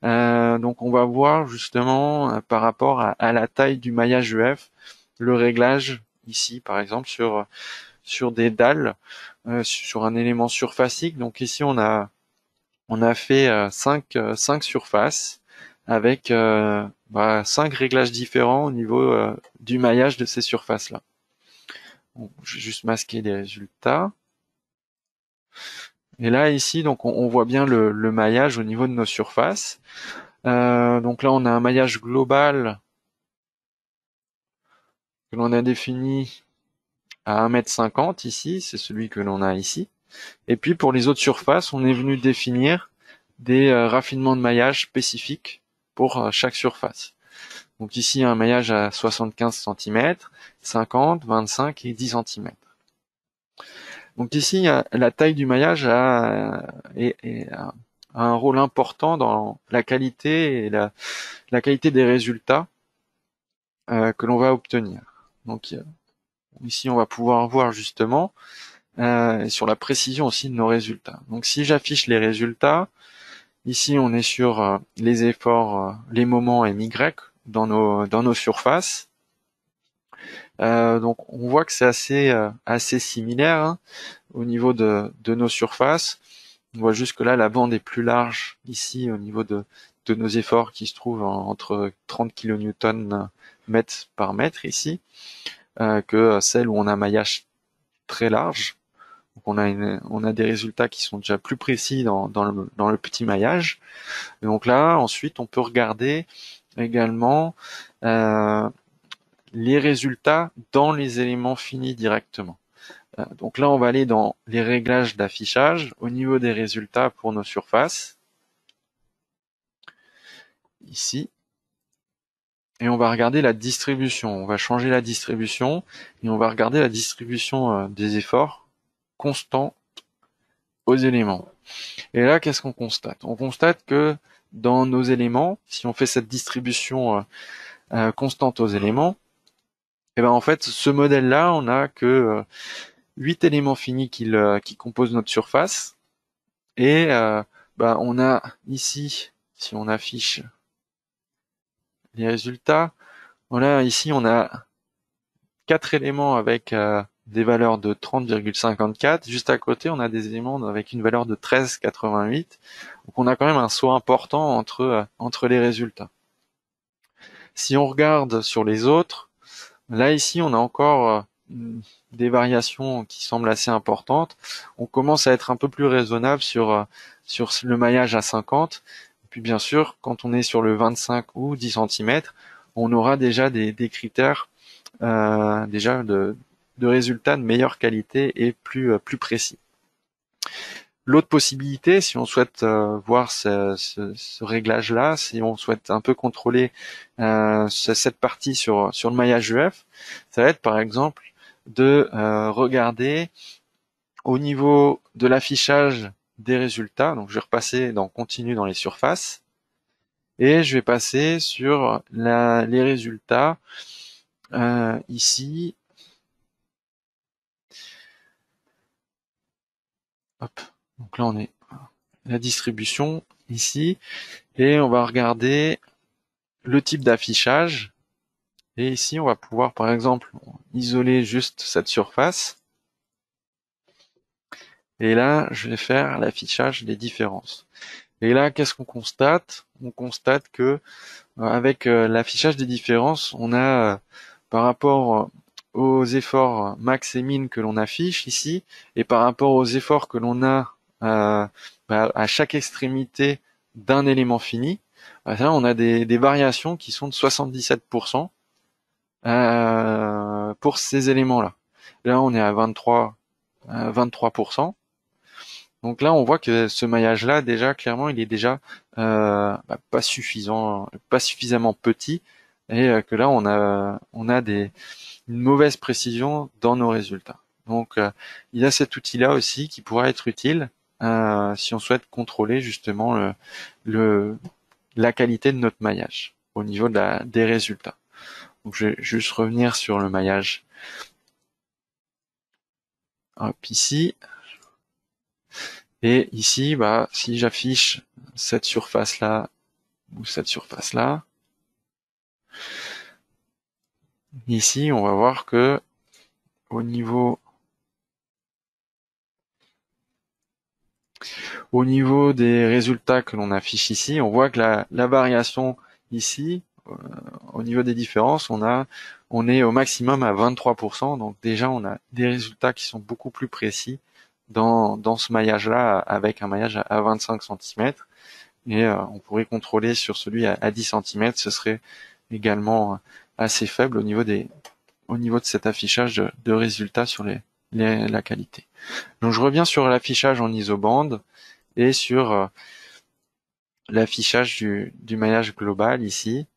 Donc on va voir justement par rapport à la taille du maillage EF, le réglage ici par exemple sur des dalles, sur un élément surfacique. Donc ici on a fait cinq surfaces avec 5 réglages différents au niveau du maillage de ces surfaces-là. Bon, je vais juste masquer les résultats. Et là, ici, donc on voit bien le maillage au niveau de nos surfaces. Donc là, on a un maillage global que l'on a défini à 1,50 m ici, c'est celui que l'on a ici. Et puis pour les autres surfaces, on est venu définir des raffinements de maillage spécifiques pour chaque surface. Donc ici, un maillage à 75 cm, 50, 25 et 10 cm. Donc ici, la taille du maillage a un rôle important dans la qualité et la qualité des résultats que l'on va obtenir. Donc ici, on va pouvoir voir justement sur la précision aussi de nos résultats. Donc si j'affiche les résultats, ici on est sur les efforts, les moments MY dans nos surfaces. Donc on voit que c'est assez similaire hein, au niveau de nos surfaces. On voit juste que là la bande est plus large ici au niveau de nos efforts qui se trouvent entre 30 kN mètre par mètre ici. que celle où on a un maillage très large. Donc on a des résultats qui sont déjà plus précis dans le petit maillage. Et donc là, ensuite, on peut regarder également les résultats dans les éléments finis directement. Donc là, on va aller dans les réglages d'affichage au niveau des résultats pour nos surfaces. Ici. Et on va regarder la distribution. On va changer la distribution et on va regarder la distribution des efforts constants aux éléments. Et là, qu'est-ce qu'on constate? On constate que dans nos éléments, si on fait cette distribution constante aux éléments, et ben en fait, ce modèle-là, on n'a que 8 éléments finis qui composent notre surface. Et on a ici, si on affiche les résultats, voilà, ici on a 4 éléments avec des valeurs de 30,54. Juste à côté, on a des éléments avec une valeur de 13,88. Donc on a quand même un saut important entre les résultats. Si on regarde sur les autres, là ici on a encore des variations qui semblent assez importantes. On commence à être un peu plus raisonnable sur le maillage à 50. Et puis bien sûr, quand on est sur le 25 ou 10 cm, on aura déjà des critères déjà de résultats de meilleure qualité et plus précis. L'autre possibilité, si on souhaite voir ce réglage-là, si on souhaite un peu contrôler cette partie sur le maillage UF, ça va être par exemple de regarder au niveau de l'affichage des résultats. Donc je vais repasser dans continu dans les surfaces et je vais passer sur les résultats ici. Hop. Donc là on est la distribution ici et on va regarder le type d'affichage. Et ici, on va pouvoir, par exemple, isoler juste cette surface. Et là, je vais faire l'affichage des différences. Et là, qu'est-ce qu'on constate? On constate que avec l'affichage des différences, on a par rapport aux efforts max et min que l'on affiche ici, et par rapport aux efforts que l'on a à chaque extrémité d'un élément fini, là, on a des variations qui sont de 77%. Pour ces éléments-là. Là, on est à 23%. Donc là, on voit que ce maillage-là, déjà, clairement, il est déjà pas suffisant, pas suffisamment petit, et que là, on a une mauvaise précision dans nos résultats. Donc, il y a cet outil-là aussi qui pourra être utile si on souhaite contrôler justement la qualité de notre maillage au niveau des résultats. Donc je vais juste revenir sur le maillage. Hop, ici. Et ici, si j'affiche cette surface-là ou cette surface-là, ici, on va voir que au niveau des résultats que l'on affiche ici, on voit que la variation ici, au niveau des différences, on est au maximum à 23%. Donc déjà, on a des résultats qui sont beaucoup plus précis dans ce maillage-là, avec un maillage à 25 cm. Et on pourrait contrôler sur celui à 10 cm, ce serait également assez faible au niveau de cet affichage de résultats sur la qualité. Donc je reviens sur l'affichage en isobande et sur l'affichage du maillage global ici.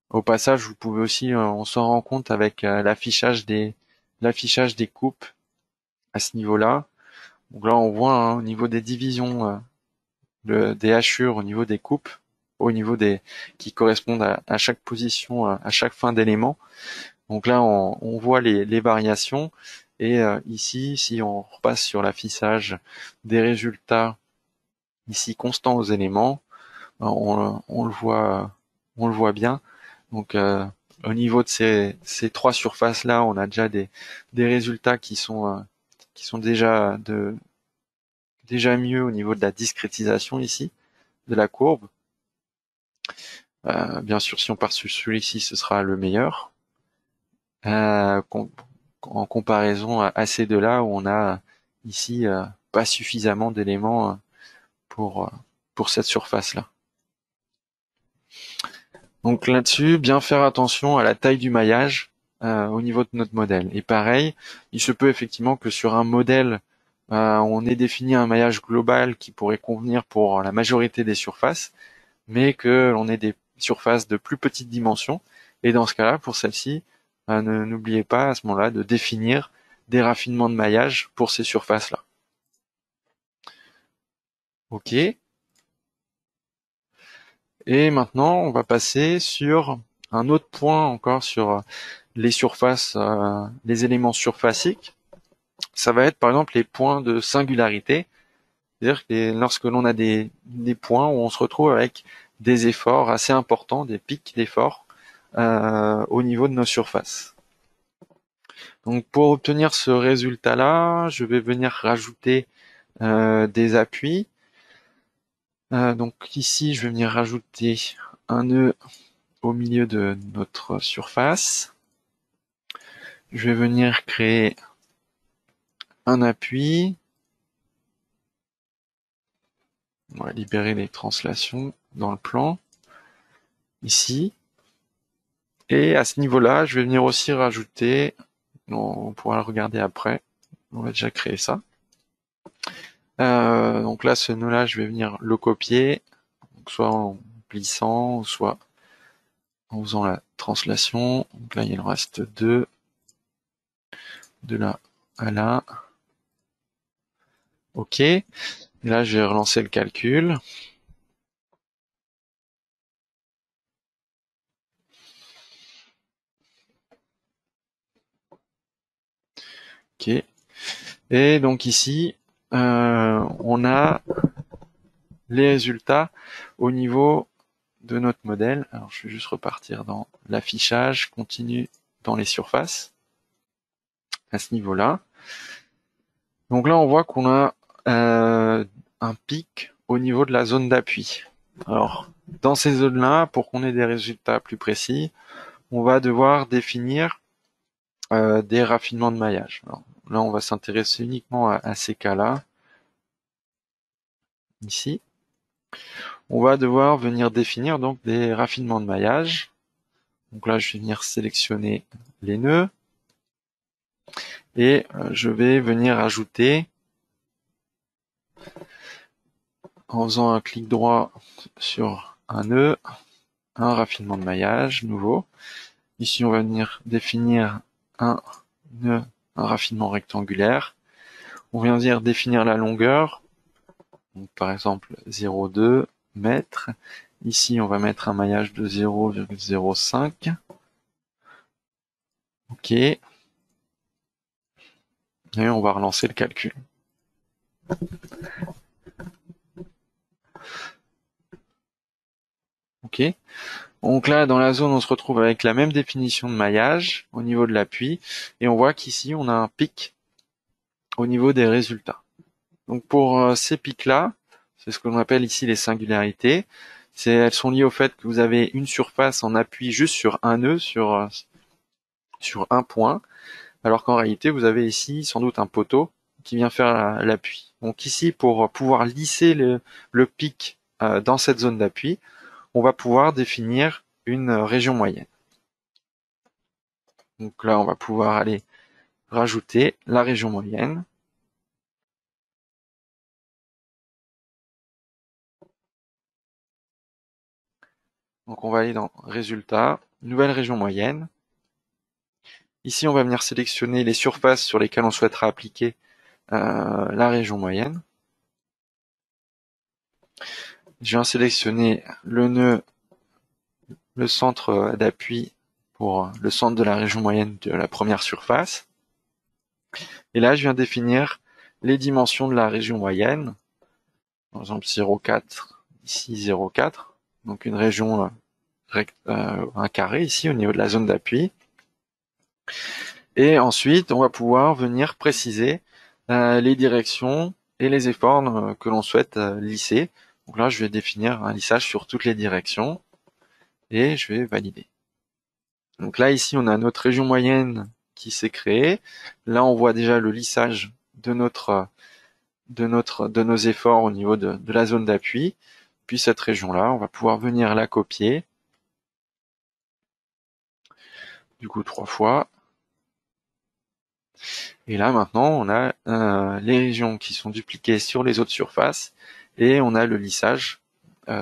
Au passage, vous pouvez aussi, on s'en rend compte avec l'affichage des coupes à ce niveau-là. Donc là, on voit au niveau des divisions des hachures, au niveau des coupes, au niveau qui correspondent à chaque position, à chaque fin d'élément. Donc là, on voit les variations. Et ici, si on repasse sur l'affichage des résultats ici constants aux éléments, on le voit bien. Donc au niveau de ces trois surfaces là, on a déjà des résultats qui sont déjà mieux au niveau de la discrétisation ici de la courbe. Bien sûr, si on part sur celui-ci, ce sera le meilleur. en comparaison à ces deux-là où on a ici pas suffisamment d'éléments pour cette surface-là. Donc là-dessus, bien faire attention à la taille du maillage au niveau de notre modèle. Et pareil, il se peut effectivement que sur un modèle, on ait défini un maillage global qui pourrait convenir pour la majorité des surfaces, mais que l'on ait des surfaces de plus petites dimensions. Et dans ce cas-là, pour celle-ci, n'oubliez pas à ce moment-là de définir des raffinements de maillage pour ces surfaces-là. OK. Et maintenant, on va passer sur un autre point encore sur les surfaces, les éléments surfaciques. Ça va être par exemple les points de singularité. C'est-à-dire que lorsque l'on a des points où on se retrouve avec des efforts assez importants, des pics d'efforts au niveau de nos surfaces. Donc pour obtenir ce résultat-là, je vais venir rajouter des appuis. Donc ici, je vais venir rajouter un nœud au milieu de notre surface. Je vais venir créer un appui. On va libérer les translations dans le plan, ici. Et à ce niveau-là, je vais venir aussi rajouter, on pourra le regarder après, on va déjà créer ça. Donc là, ce nœud-là, je vais venir le copier, donc soit en plissant, soit en faisant la translation. Donc là, il en reste deux, de là à là. OK. Et là, je vais relancer le calcul. OK. Et donc ici, on a les résultats au niveau de notre modèle. Alors je vais juste repartir dans l'affichage, continue dans les surfaces à ce niveau-là. Donc là on voit qu'on a un pic au niveau de la zone d'appui. Alors dans ces zones-là, pour qu'on ait des résultats plus précis, on va devoir définir des raffinements de maillage. Alors, là on va s'intéresser uniquement à ces cas-là. Ici, on va devoir venir définir donc des raffinements de maillage. Donc là je vais venir sélectionner les nœuds. Et je vais venir ajouter, en faisant un clic droit sur un nœud, un raffinement de maillage nouveau. Ici, on va venir définir un nœud, un raffinement rectangulaire. On vient dire définir la longueur, donc par exemple 0,2 mètres. Ici, on va mettre un maillage de 0,05. OK. Et on va relancer le calcul. OK. Donc là, dans la zone, on se retrouve avec la même définition de maillage au niveau de l'appui. Et on voit qu'ici, on a un pic au niveau des résultats. Donc pour ces pics-là, c'est ce que l'on appelle ici les singularités. Elles sont liées au fait que vous avez une surface en appui juste sur un nœud, sur un point, alors qu'en réalité, vous avez ici sans doute un poteau qui vient faire l'appui. Donc ici, pour pouvoir lisser le pic dans cette zone d'appui, on va pouvoir définir une région moyenne. Donc là, on va pouvoir aller rajouter la région moyenne. Donc on va aller dans Résultats, Nouvelle région moyenne. Ici, on va venir sélectionner les surfaces sur lesquelles on souhaitera appliquer la région moyenne. Je viens sélectionner le nœud, le centre d'appui pour le centre de la région moyenne de la première surface. Et là, je viens définir les dimensions de la région moyenne. Par exemple, 0,4, ici 0,4. Donc une région un carré ici au niveau de la zone d'appui. Et ensuite, on va pouvoir venir préciser les directions et les efforts que l'on souhaite lisser. Donc là, je vais définir un lissage sur toutes les directions et je vais valider. Donc là, ici, on a notre région moyenne qui s'est créée. Là, on voit déjà le lissage de nos efforts au niveau de la zone d'appui. Puis cette région-là, on va pouvoir venir la copier. Du coup, 3 fois. Et là, maintenant, on a les régions qui sont dupliquées sur les autres surfaces. Et on a le lissage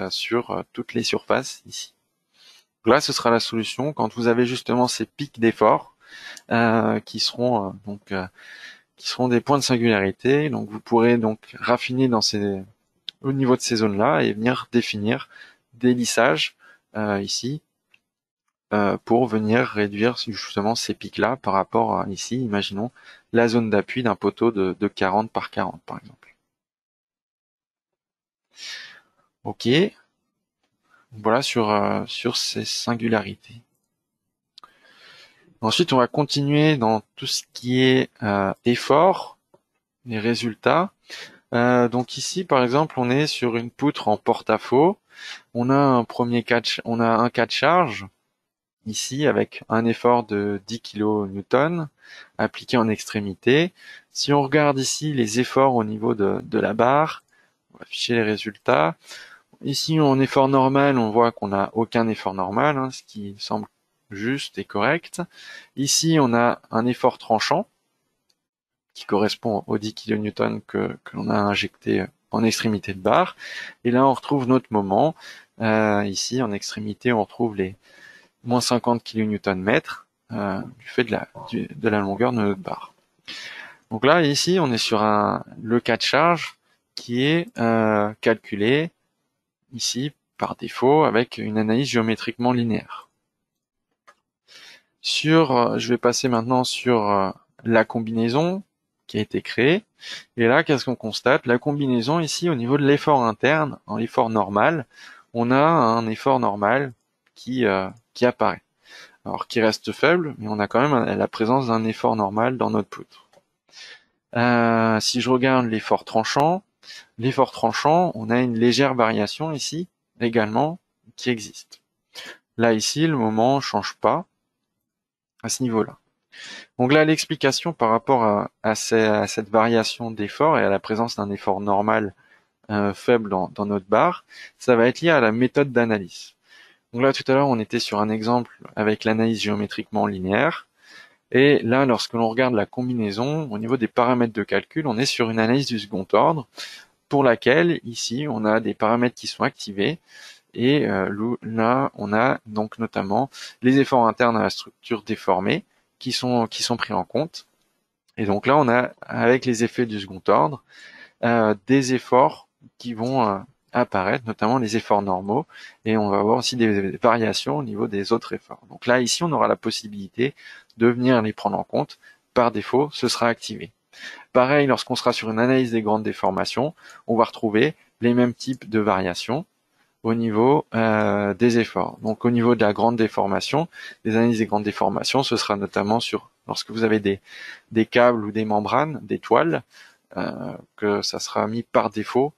sur toutes les surfaces ici. Donc là, ce sera la solution quand vous avez justement ces pics d'effort qui seront qui seront des points de singularité. Donc vous pourrez donc raffiner au niveau de ces zones-là et venir définir des lissages ici pour venir réduire justement ces pics-là par rapport à ici, imaginons la zone d'appui d'un poteau de 40 par 40 par exemple. Ok, voilà sur ces singularités. Ensuite, on va continuer dans tout ce qui est effort, les résultats. Donc ici, par exemple, on est sur une poutre en porte-à-faux. On a un cas de charge ici avec un effort de 10 kN appliqué en extrémité. Si on regarde ici les efforts au niveau de la barre, on va afficher les résultats. Ici, en effort normal, on voit qu'on n'a aucun effort normal, ce qui semble juste et correct. Ici, on a un effort tranchant qui correspond aux 10 kN que l'on a injecté en extrémité de barre. Et là, on retrouve notre moment. Ici, en extrémité, on retrouve les moins 50 kN du fait de la longueur de notre barre. Donc là, ici, on est sur le cas de charge qui est calculé ici par défaut avec une analyse géométriquement linéaire. Je vais passer maintenant sur la combinaison qui a été créée. Et là, qu'est-ce qu'on constate? La combinaison ici, au niveau de l'effort interne, en l'effort normal, on a un effort normal qui apparaît. Alors qui reste faible, mais on a quand même la présence d'un effort normal dans notre poutre. Si je regarde l'effort tranchant, on a une légère variation ici également qui existe. Là ici, le moment change pas à ce niveau-là. Donc là, l'explication par rapport à cette variation d'effort et à la présence d'un effort normal faible dans notre barre, ça va être lié à la méthode d'analyse. Donc là, tout à l'heure, on était sur un exemple avec l'analyse géométriquement linéaire. Et là, lorsque l'on regarde la combinaison, au niveau des paramètres de calcul, on est sur une analyse du second ordre, pour laquelle, ici, on a des paramètres qui sont activés. Et là, on a donc notamment les efforts internes à la structure déformée qui sont pris en compte. Et donc là, on a, avec les effets du second ordre, des efforts qui vont apparaître, notamment les efforts normaux, et on va avoir aussi des variations au niveau des autres efforts. Donc là, ici, on aura la possibilité de venir les prendre en compte. Par défaut, ce sera activé. Pareil, lorsqu'on sera sur une analyse des grandes déformations, on va retrouver les mêmes types de variations au niveau des efforts. Donc au niveau de la grande déformation, les analyses des grandes déformations, ce sera notamment sur lorsque vous avez des câbles ou des membranes, des toiles, que ça sera mis par défaut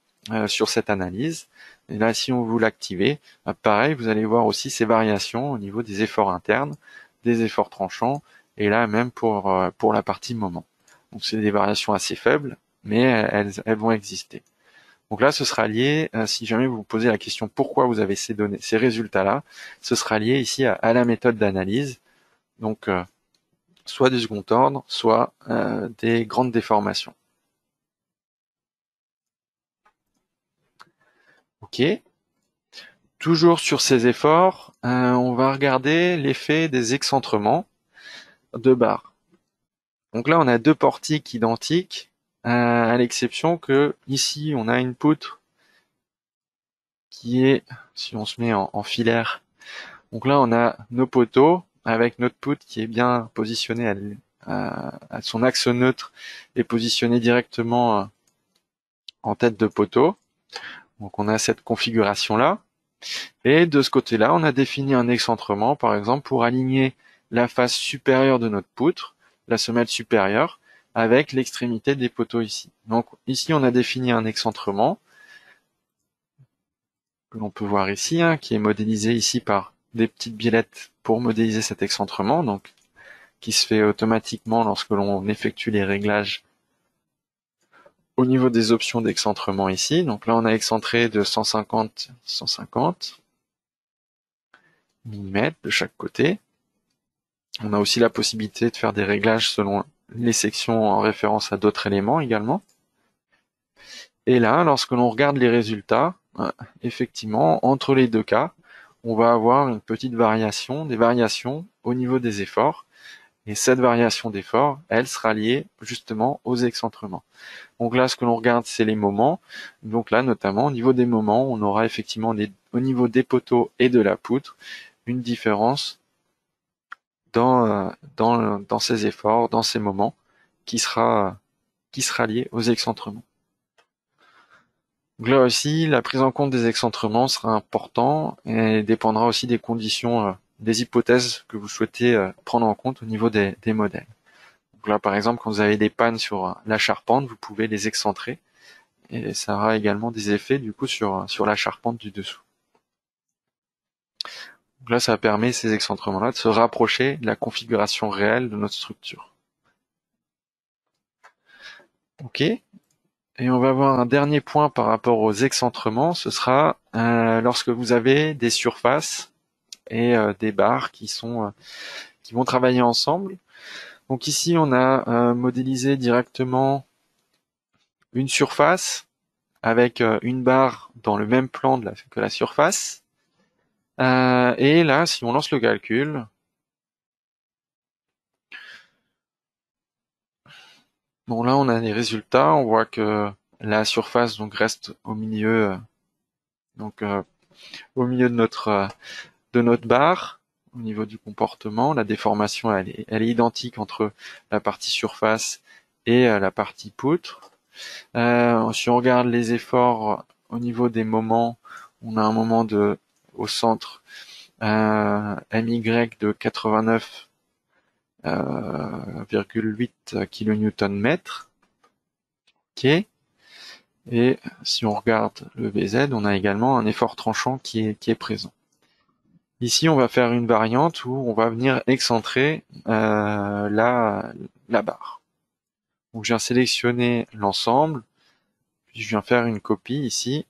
sur cette analyse. Et là, si on vous l'activez, pareil, vous allez voir aussi ces variations au niveau des efforts internes, des efforts tranchants, et là même pour la partie moment. Donc c'est des variations assez faibles, mais elles vont exister. Donc là, ce sera lié, si jamais vous vous posez la question pourquoi vous avez ces données, ces résultats-là, ce sera lié ici à la méthode d'analyse. Donc soit du second ordre, soit des grandes déformations. Ok. Toujours sur ces efforts, on va regarder l'effet des excentrements de barres. Donc là, on a deux portiques identiques, à l'exception que ici, on a une poutre qui est, si on se met en filaire, donc là, on a nos poteaux avec notre poutre qui est bien positionnée à son axe neutre et positionnée directement en tête de poteau. Donc on a cette configuration-là. Et de ce côté-là, on a défini un excentrement, par exemple, pour aligner la face supérieure de notre poutre, la semelle supérieure, avec l'extrémité des poteaux ici. Donc ici, on a défini un excentrement que l'on peut voir ici, qui est modélisé ici par des petites biellettes pour modéliser cet excentrement, donc qui se fait automatiquement lorsque l'on effectue les réglages au niveau des options d'excentrement ici. Donc là, on a excentré de 150 mm de chaque côté. On a aussi la possibilité de faire des réglages selon les sections en référence à d'autres éléments également. Et là, lorsque l'on regarde les résultats, effectivement, entre les deux cas, on va avoir une petite variation, des variations au niveau des efforts. Et cette variation d'effort, elle sera liée justement aux excentrements. Donc là, ce que l'on regarde, c'est les moments. Donc là, notamment, au niveau des moments, on aura effectivement au niveau des poteaux et de la poutre, une différence dans ces efforts, dans ces moments, qui sera liée aux excentrements. Donc là aussi, la prise en compte des excentrements sera important et dépendra aussi des conditions, des hypothèses que vous souhaitez prendre en compte au niveau des modèles. Donc là, par exemple, quand vous avez des pannes sur la charpente, vous pouvez les excentrer et ça aura également des effets du coup sur la charpente du dessous. Donc là, ça permet ces excentrements-là de se rapprocher de la configuration réelle de notre structure. Ok. Et on va voir un dernier point par rapport aux excentrements, ce sera lorsque vous avez des surfaces et des barres qui vont travailler ensemble. Donc ici, on a modélisé directement une surface avec une barre dans le même plan que la surface. Et là, si on lance le calcul, bon là, on a les résultats. On voit que la surface donc reste au milieu, au milieu de notre barre. Au niveau du comportement, la déformation, elle est identique entre la partie surface et la partie poutre. Si on regarde les efforts au niveau des moments, on a un moment au centre MY de 89,8 kN/m. Ok. Et si on regarde le BZ, on a également un effort tranchant qui est présent. Ici, on va faire une variante où on va venir excentrer la barre. Donc, je viens sélectionner l'ensemble, puis je viens faire une copie ici.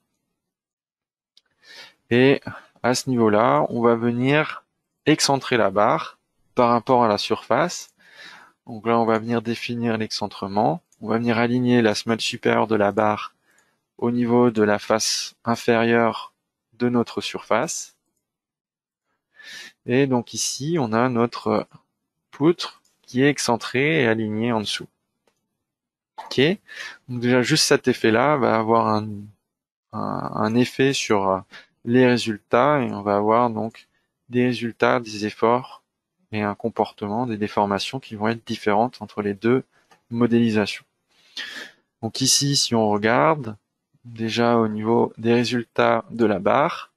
Et à ce niveau-là, on va venir excentrer la barre par rapport à la surface. Donc là, on va venir définir l'excentrement. On va venir aligner la semelle supérieure de la barre au niveau de la face inférieure de notre surface. Et donc ici, on a notre poutre qui est excentrée et alignée en dessous. Ok. Donc déjà, juste cet effet-là va avoir un effet sur les résultats et on va avoir donc des résultats, des efforts et un comportement, des déformations qui vont être différentes entre les deux modélisations. Donc ici, si on regarde, déjà au niveau des résultats de la barre,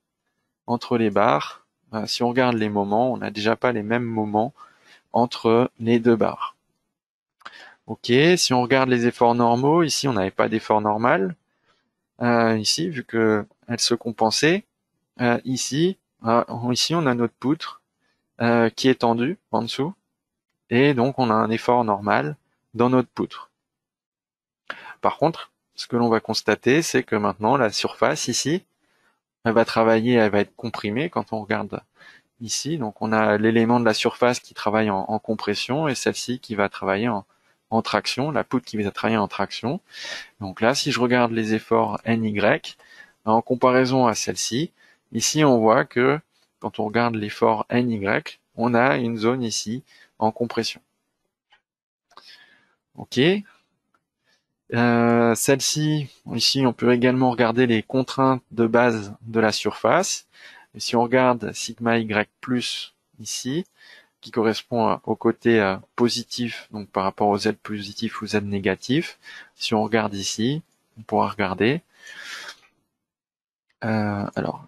entre les barres, si on regarde les moments, on n'a déjà pas les mêmes moments entre les deux barres. Ok, si on regarde les efforts normaux, ici on n'avait pas d'effort normal. Ici, vu que elle se compensait, ici on a notre poutre qui est tendue en dessous, et donc on a un effort normal dans notre poutre. Par contre, ce que l'on va constater, c'est que maintenant la surface ici, elle va travailler, elle va être comprimée quand on regarde ici. Donc on a l'élément de la surface qui travaille en compression et celle-ci qui va travailler en traction, la poutre qui va travailler en traction. Donc là, si je regarde les efforts NY, en comparaison à celle-ci, ici on voit que quand on regarde l'effort NY, on a une zone ici en compression. Ok. Celle-ci, ici on peut également regarder les contraintes de base de la surface. Et si on regarde sigma Y plus ici, qui correspond au côté positif, donc par rapport au Z positif ou Z négatif, si on regarde ici, on pourra regarder alors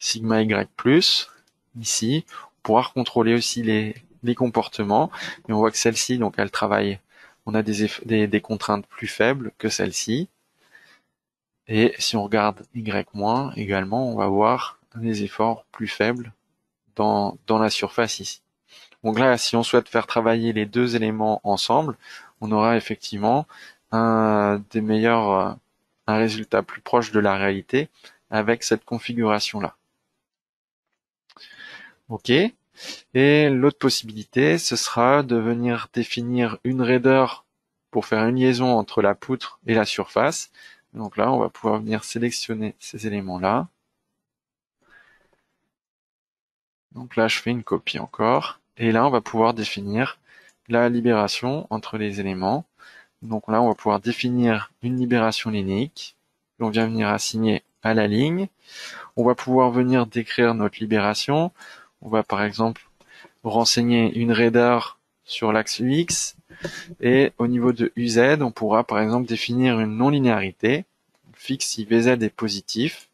sigma Y plus ici, on pourra contrôler aussi les comportements et on voit que celle-ci, donc elle travaille, on a des contraintes plus faibles que celle-ci. Et si on regarde Y- également, on va voir des efforts plus faibles dans la surface ici. Donc là, si on souhaite faire travailler les deux éléments ensemble, on aura effectivement un résultat plus proche de la réalité avec cette configuration-là. OK. Et l'autre possibilité, ce sera de venir définir une raideur pour faire une liaison entre la poutre et la surface. Donc là, on va pouvoir venir sélectionner ces éléments-là. Donc là, je fais une copie encore. Et là, on va pouvoir définir la libération entre les éléments. Donc là, on va pouvoir définir une libération linéique. On vient venir assigner à la ligne. On va pouvoir venir décrire notre libération. On va par exemple renseigner une raideur sur l'axe UX. Et au niveau de UZ, on pourra par exemple définir une non-linéarité. Fixe si VZ est positif.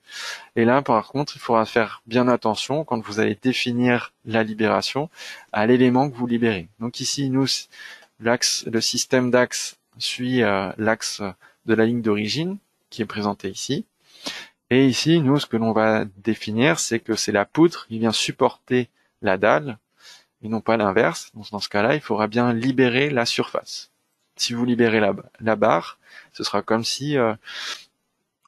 Et là, par contre, il faudra faire bien attention quand vous allez définir la libération à l'élément que vous libérez. Donc ici, nous, le système d'axe suit l'axe de la ligne d'origine qui est présenté ici. Et ici, nous, ce que l'on va définir, c'est que c'est la poutre qui vient supporter la dalle et non pas l'inverse. Donc dans ce cas-là, il faudra bien libérer la surface. Si vous libérez la barre, ce sera comme si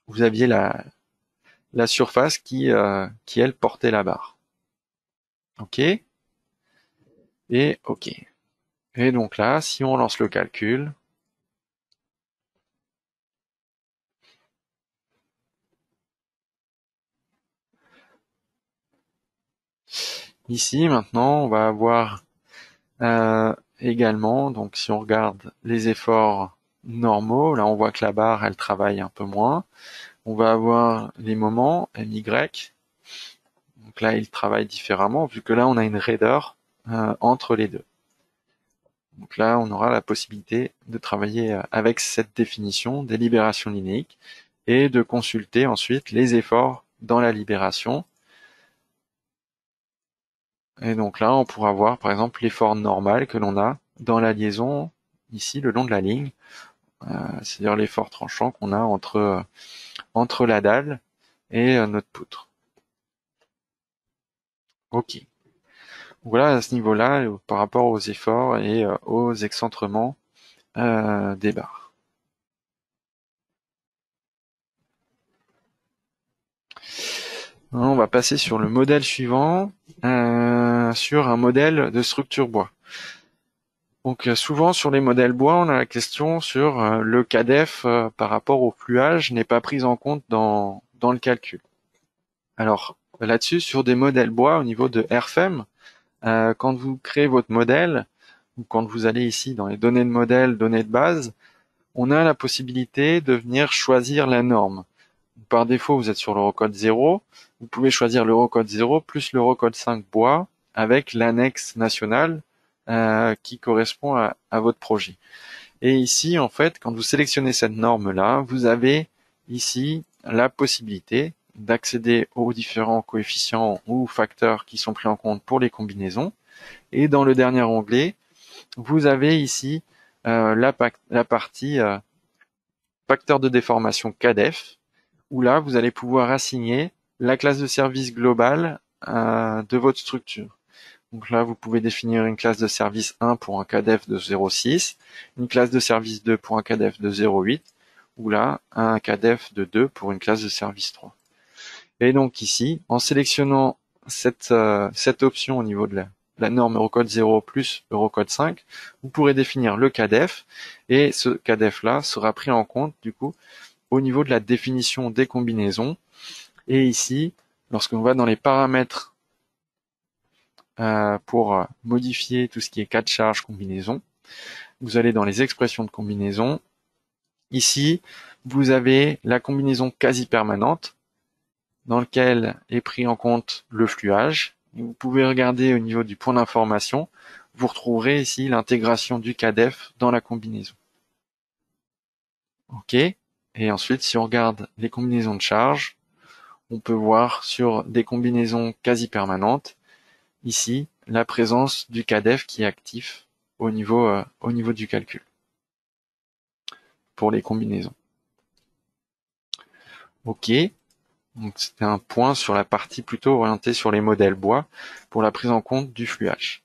vous aviez la surface qui elle portait la barre. OK. Et OK. Et donc là, si on lance le calcul, ici maintenant, on va avoir également, donc si on regarde les efforts normaux, là on voit que la barre elle travaille un peu moins. On va avoir les moments MY. Donc là, il travaille différemment vu que là on a une raideur entre les deux. Donc là, on aura la possibilité de travailler avec cette définition des libérations linéiques et de consulter ensuite les efforts dans la libération. Et donc là, on pourra voir par exemple l'effort normal que l'on a dans la liaison ici le long de la ligne, c'est-à-dire l'effort tranchant qu'on a entre la dalle et notre poutre. OK. Voilà à ce niveau-là par rapport aux efforts et aux excentrements des barres. On va passer sur le modèle suivant, sur un modèle de structure bois. Donc souvent sur les modèles bois, on a la question sur le CADEF par rapport au fluage n'est pas pris en compte dans le calcul. Alors là-dessus, sur des modèles bois au niveau de RFEM, quand vous créez votre modèle, ou quand vous allez ici dans les données de modèle, données de base, on a la possibilité de venir choisir la norme. Par défaut, vous êtes sur l'Eurocode 0. Vous pouvez choisir l'Eurocode 0 plus l'Eurocode 5 bois avec l'annexe nationale qui correspond à votre projet. Et ici, en fait, quand vous sélectionnez cette norme-là, vous avez ici la possibilité d'accéder aux différents coefficients ou facteurs qui sont pris en compte pour les combinaisons. Et dans le dernier onglet, vous avez ici la partie facteur de déformation CADEF, où là, vous allez pouvoir assigner la classe de service globale de votre structure. Donc là, vous pouvez définir une classe de service 1 pour un CADEF de 0,6, une classe de service 2 pour un CADEF de 0,8, ou là, un CADEF de 2 pour une classe de service 3. Et donc ici, en sélectionnant cette option au niveau de la norme Eurocode 0 plus Eurocode 5, vous pourrez définir le CADEF, et ce CADEF-là sera pris en compte, du coup, au niveau de la définition des combinaisons. Et ici, lorsqu'on va dans les paramètres pour modifier tout ce qui est cas de charge combinaison, vous allez dans les expressions de combinaison. Ici, vous avez la combinaison quasi permanente dans lequel est pris en compte le fluage. Et vous pouvez regarder au niveau du point d'information, vous retrouverez ici l'intégration du CADEF dans la combinaison. OK. Et ensuite, si on regarde les combinaisons de charge, on peut voir sur des combinaisons quasi permanentes, ici, la présence du CADEF qui est actif au niveau du calcul pour les combinaisons. OK. Donc c'était un point sur la partie plutôt orientée sur les modèles bois pour la prise en compte du fluage.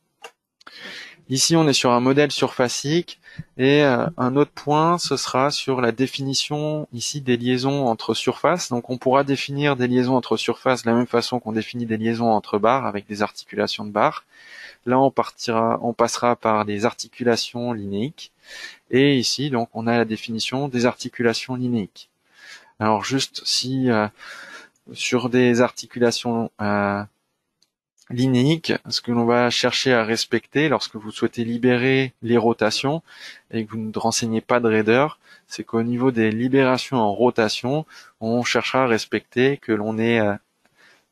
Ici, on est sur un modèle surfacique et un autre point, ce sera sur la définition ici des liaisons entre surfaces. Donc on pourra définir des liaisons entre surfaces de la même façon qu'on définit des liaisons entre barres avec des articulations de barres. Là, on passera par des articulations linéiques. Et ici, donc, on a la définition des articulations linéiques. Alors juste si sur des articulations linéiques, ce que l'on va chercher à respecter lorsque vous souhaitez libérer les rotations et que vous ne renseignez pas de raideur, c'est qu'au niveau des libérations en rotation, on cherchera à respecter que l'on ait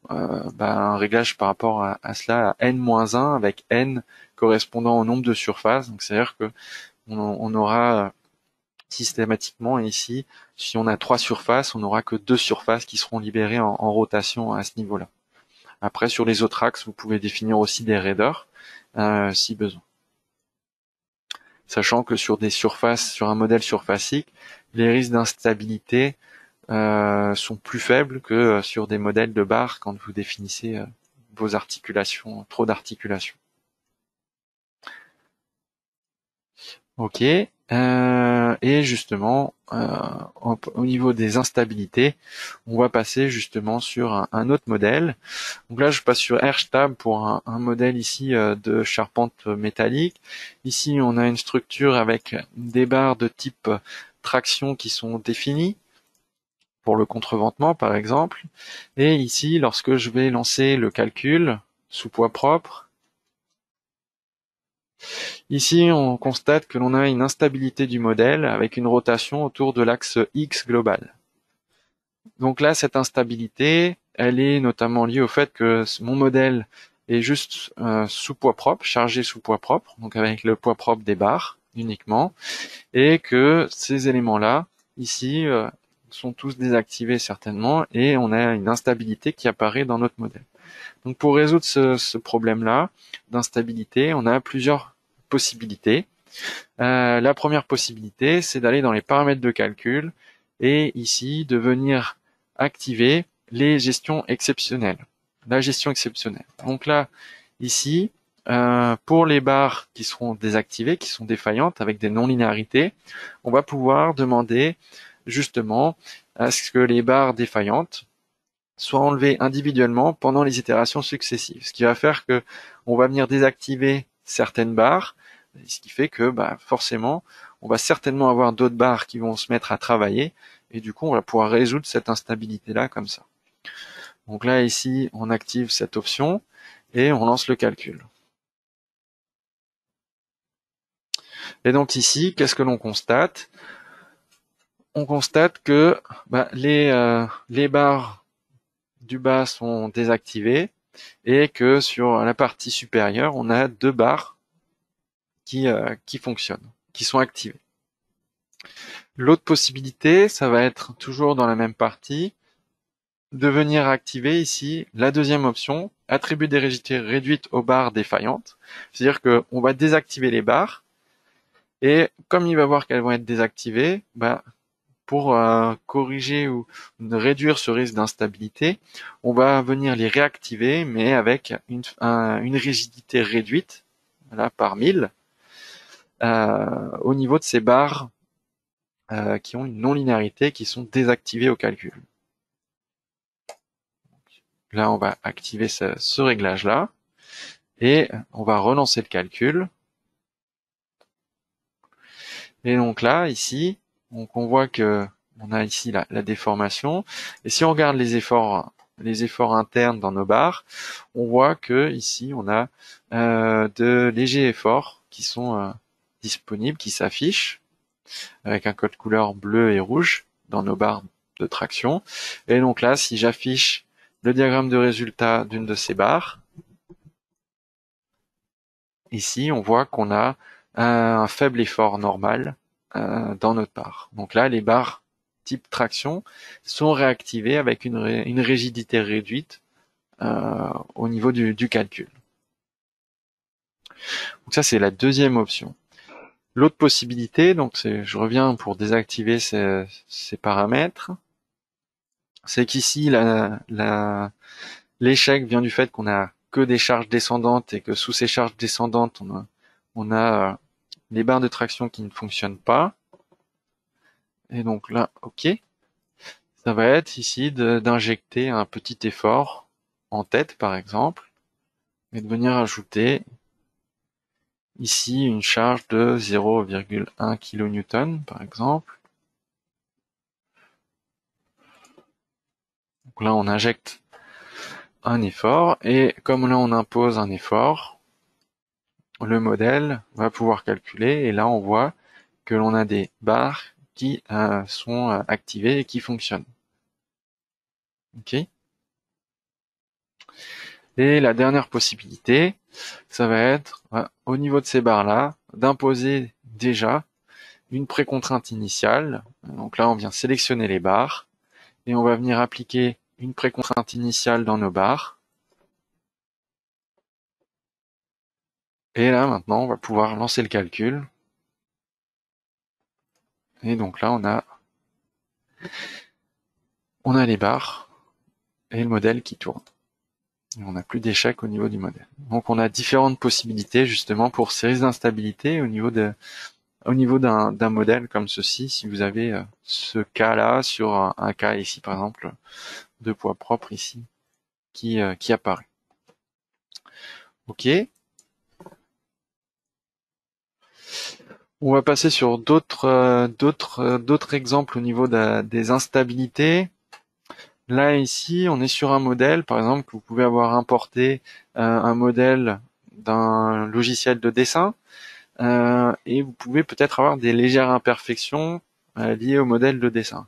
un réglage par rapport à cela à n-1 avec n correspondant au nombre de surfaces. Donc c'est-à-dire que on aura systématiquement ici, si on a 3 surfaces, on n'aura que 2 surfaces qui seront libérées en rotation à ce niveau-là. Après, sur les autres axes, vous pouvez définir aussi des raideurs si besoin. Sachant que sur des surfaces, sur un modèle surfacique, les risques d'instabilité sont plus faibles que sur des modèles de barres quand vous définissez vos articulations, trop d'articulations. Ok. Et justement, au niveau des instabilités, on va passer justement sur un autre modèle. Donc là, je passe sur R-Stab pour un modèle ici de charpente métallique. Ici, on a une structure avec des barres de type traction qui sont définies pour le contreventement, par exemple. Et ici, lorsque je vais lancer le calcul sous poids propre, ici, on constate que l'on a une instabilité du modèle avec une rotation autour de l'axe X global. Donc là, cette instabilité, elle est notamment liée au fait que mon modèle est juste sous poids propre, chargé sous poids propre, donc avec le poids propre des barres uniquement, et que ces éléments-là, ici, sont tous désactivés certainement, et on a une instabilité qui apparaît dans notre modèle. Donc pour résoudre ce problème-là d'instabilité, on a plusieurs possibilités. La première possibilité, c'est d'aller dans les paramètres de calcul et ici de venir activer les gestions exceptionnelles. La gestion exceptionnelle. Donc là, ici, pour les barres qui seront désactivées, qui sont défaillantes avec des non-linéarités, on va pouvoir demander justement à ce que les barres défaillantes soient enlevées individuellement pendant les itérations successives. Ce qui va faire que on va venir désactiver certaines barres, ce qui fait que forcément, on va certainement avoir d'autres barres qui vont se mettre à travailler, et du coup, on va pouvoir résoudre cette instabilité-là comme ça. Donc là, ici, on active cette option, et on lance le calcul. Et donc ici, qu'est-ce que l'on constate? On constate que les barres du bas sont désactivées, et que sur la partie supérieure, on a 2 barres qui fonctionnent, qui sont activées. L'autre possibilité, ça va être toujours dans la même partie, de venir activer ici la deuxième option, attribuer des rigidités réduites aux barres défaillantes. C'est-à-dire qu'on va désactiver les barres, et comme il va voir qu'elles vont être désactivées, pour corriger ou réduire ce risque d'instabilité, on va venir les réactiver, mais avec une rigidité réduite, là, par 1000, au niveau de ces barres qui ont une non-linéarité, qui sont désactivées au calcul. Là, on va activer ce réglage-là, et on va relancer le calcul. Et donc là, ici, on voit que on a ici la déformation. Et si on regarde les efforts internes dans nos barres, on voit que ici, on a de légers efforts qui sont disponibles, qui s'affichent avec un code couleur bleu et rouge dans nos barres de traction. Et donc là, si j'affiche le diagramme de résultat d'une de ces barres, ici, on voit qu'on a un faible effort normal dans notre barre. Donc là, les barres type traction sont réactivées avec une rigidité réduite au niveau du calcul. Donc ça, c'est la deuxième option. L'autre possibilité, donc je reviens pour désactiver ces paramètres. c'est qu'ici, l'échec vient du fait qu'on a que des charges descendantes et que sous ces charges descendantes, on a les barres de traction qui ne fonctionnent pas. Et donc là, OK, ça va être ici d'injecter un petit effort en tête, par exemple, et de venir ajouter ici une charge de 0,1 kN, par exemple. Donc là, on injecte un effort, et comme là, on impose un effort, le modèle va pouvoir calculer, et là, on voit que l'on a des barres qui sont activées et qui fonctionnent. OK. Et la dernière possibilité, ça va être, au niveau de ces barres-là, d'imposer déjà une précontrainte initiale. Donc là, on vient sélectionner les barres et on va venir appliquer une précontrainte initiale dans nos barres. Et là, maintenant, on va pouvoir lancer le calcul. Et donc là, on a les barres et le modèle qui tourne. Et on n'a plus d'échec au niveau du modèle. Donc on a différentes possibilités justement pour ces risques d'instabilité au niveau d'un modèle comme ceci, si vous avez ce cas-là sur un cas ici, par exemple, de poids propre ici, qui apparaît. OK. On va passer sur d'autres exemples au niveau des instabilités. Là, ici, on est sur un modèle, par exemple, que vous pouvez avoir importé un modèle d'un logiciel de dessin, et vous pouvez peut-être avoir des légères imperfections liées au modèle de dessin.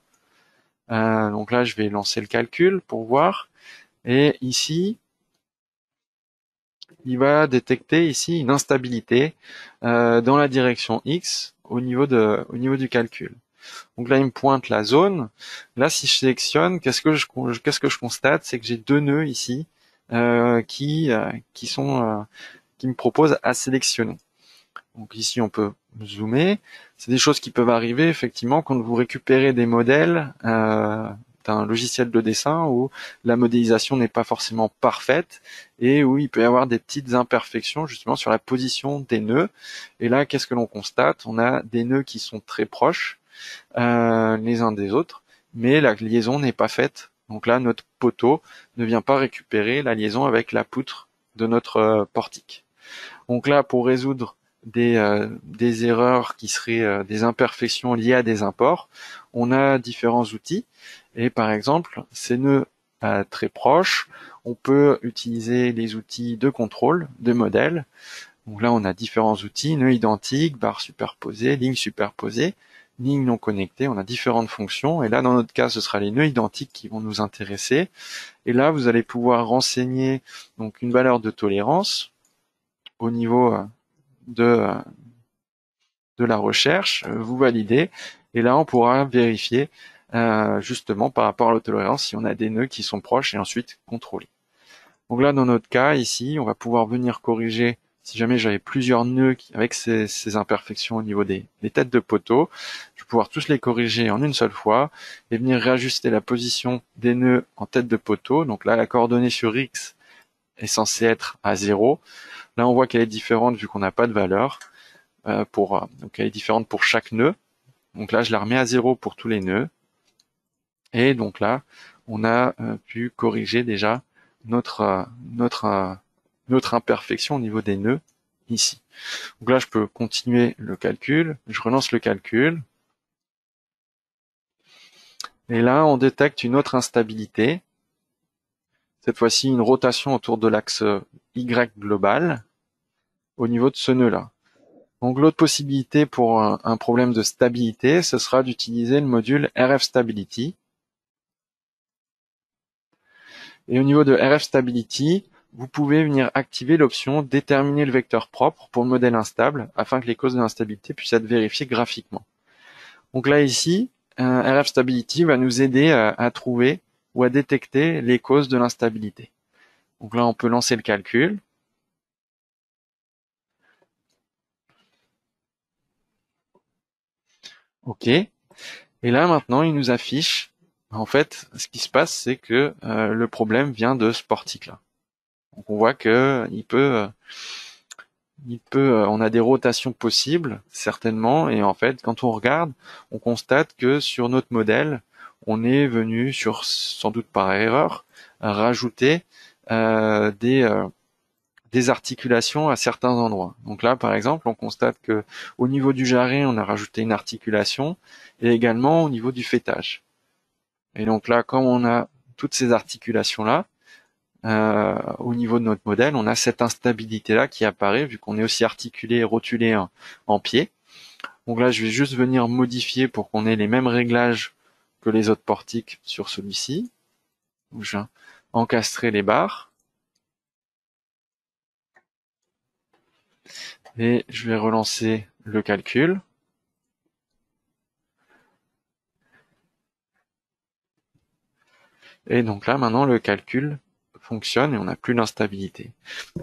Donc là, je vais lancer le calcul pour voir. Et ici, il va détecter ici une instabilité dans la direction X au niveau du calcul. Donc là, il me pointe la zone. Là, si je sélectionne, qu'est-ce que je constate? C'est que j'ai deux nœuds ici qui me proposent à sélectionner. Donc ici, on peut zoomer. C'est des choses qui peuvent arriver effectivement quand vous récupérez des modèles d'un logiciel de dessin où la modélisation n'est pas forcément parfaite et où il peut y avoir des petites imperfections justement sur la position des nœuds. Et là, qu'est-ce que l'on constate? On a des nœuds qui sont très proches les uns des autres, mais la liaison n'est pas faite. Donc là, notre poteau ne vient pas récupérer la liaison avec la poutre de notre portique. Donc là, pour résoudre des erreurs qui seraient des imperfections liées à des imports, on a différents outils. Et par exemple, ces nœuds très proches, on peut utiliser les outils de contrôle de modèle. Donc là, on a différents outils, nœuds identiques, barres superposées, lignes superposées, lignes non connectées. On a différentes fonctions. Et là, dans notre cas, ce sera les nœuds identiques qui vont nous intéresser. Et là, vous allez pouvoir renseigner donc une valeur de tolérance au niveau de, de la recherche, vous validez, et là on pourra vérifier justement par rapport à la tolérance si on a des nœuds qui sont proches et ensuite contrôler. Donc là dans notre cas ici, on va pouvoir venir corriger si jamais j'avais plusieurs nœuds avec ces imperfections au niveau des têtes de poteau, je vais pouvoir tous les corriger en une seule fois et venir réajuster la position des nœuds en tête de poteau. Donc là la coordonnée sur X est censée être à 0. Là on voit qu'elle est différente vu qu'on n'a pas de valeur. Donc elle est différente pour chaque nœud. Donc là, je la remets à 0 pour tous les nœuds. Et donc là, on a pu corriger déjà notre imperfection au niveau des nœuds ici. Donc là, je peux continuer le calcul. Je relance le calcul. Et là, on détecte une autre instabilité. Cette fois-ci, une rotation autour de l'axe Y global au niveau de ce nœud-là. Donc l'autre possibilité pour un problème de stabilité, ce sera d'utiliser le module RF Stability. Et au niveau de RF Stability, vous pouvez venir activer l'option déterminer le vecteur propre pour le modèle instable afin que les causes de l'instabilité puissent être vérifiées graphiquement. Donc là ici, RF Stability va nous aider à trouver ou à détecter les causes de l'instabilité. Donc là on peut lancer le calcul. OK. Et là maintenant il nous affiche En fait, ce qui se passe, c'est que le problème vient de ce portique-là. Donc on voit que on a des rotations possibles, certainement, et en fait, quand on regarde, on constate que sur notre modèle, on est venu sans doute par erreur, rajouter des articulations à certains endroits. Donc là, par exemple, on constate que au niveau du jarret, on a rajouté une articulation, et également au niveau du fêtage. Et donc là, comme on a toutes ces articulations-là, au niveau de notre modèle, on a cette instabilité-là qui apparaît vu qu'on est aussi articulé et rotulé en pied. Donc là, je vais juste venir modifier pour qu'on ait les mêmes réglages que les autres portiques sur celui-ci. Je vais encastrer les barres et je vais relancer le calcul. Et donc là, maintenant, le calcul fonctionne et on n'a plus l'instabilité.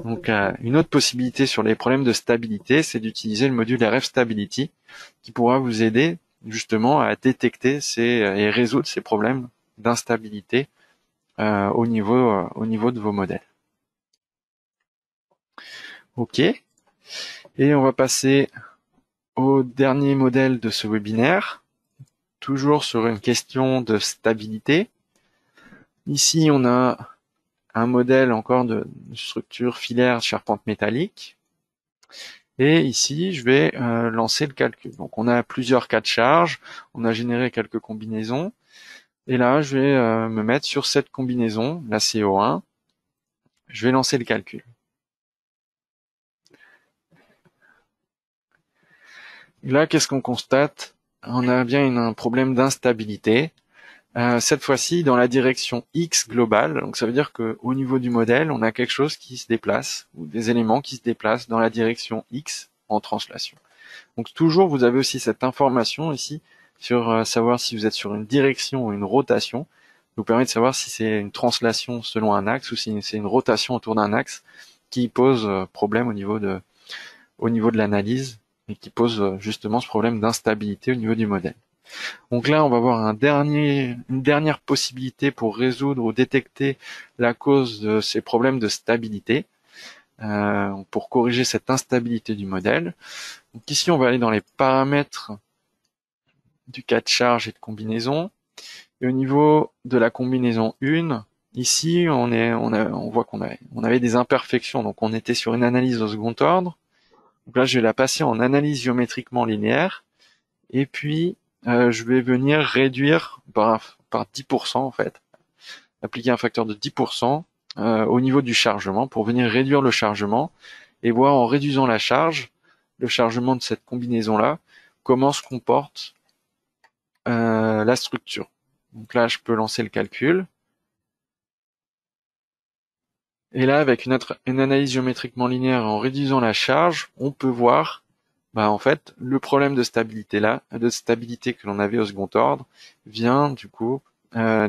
Donc, une autre possibilité sur les problèmes de stabilité, c'est d'utiliser le module RF Stability qui pourra vous aider justement à détecter et résoudre ces problèmes d'instabilité au niveau de vos modèles. Ok. Et on va passer au dernier modèle de ce webinaire, toujours sur une question de stabilité. Ici, on a un modèle encore de structure filaire charpente métallique. Et ici, je vais lancer le calcul. Donc, on a plusieurs cas de charge, on a généré quelques combinaisons. Et là, je vais me mettre sur cette combinaison, la CO1. Je vais lancer le calcul. Là, qu'est-ce qu'on constate? On a bien un problème d'instabilité. Cette fois-ci, dans la direction X globale. Donc, ça veut dire qu'au niveau du modèle, on a quelque chose qui se déplace, ou des éléments qui se déplacent dans la direction X en translation. Donc, toujours, vous avez aussi cette information ici sur savoir si vous êtes sur une direction ou une rotation. Ça vous permet de savoir si c'est une translation selon un axe ou si c'est une rotation autour d'un axe qui pose problème au niveau de l'analyse et qui pose justement ce problème d'instabilité au niveau du modèle. Donc là, on va voir une dernière possibilité pour résoudre ou détecter la cause de ces problèmes de stabilité, pour corriger cette instabilité du modèle. Donc ici, on va aller dans les paramètres du cas de charge et de combinaison. Et au niveau de la combinaison 1, ici, on voit on avait des imperfections. Donc on était sur une analyse au second ordre. Donc là, je vais la passer en analyse géométriquement linéaire. Et puis, je vais venir réduire par 10% en fait, appliquer un facteur de 10% au niveau du chargement pour venir réduire le chargement et voir en réduisant la charge, le chargement de cette combinaison-là, comment se comporte la structure. Donc là, je peux lancer le calcul. Et là, avec une analyse géométriquement linéaire en réduisant la charge, on peut voir en fait, le problème de stabilité que l'on avait au second ordre vient du coup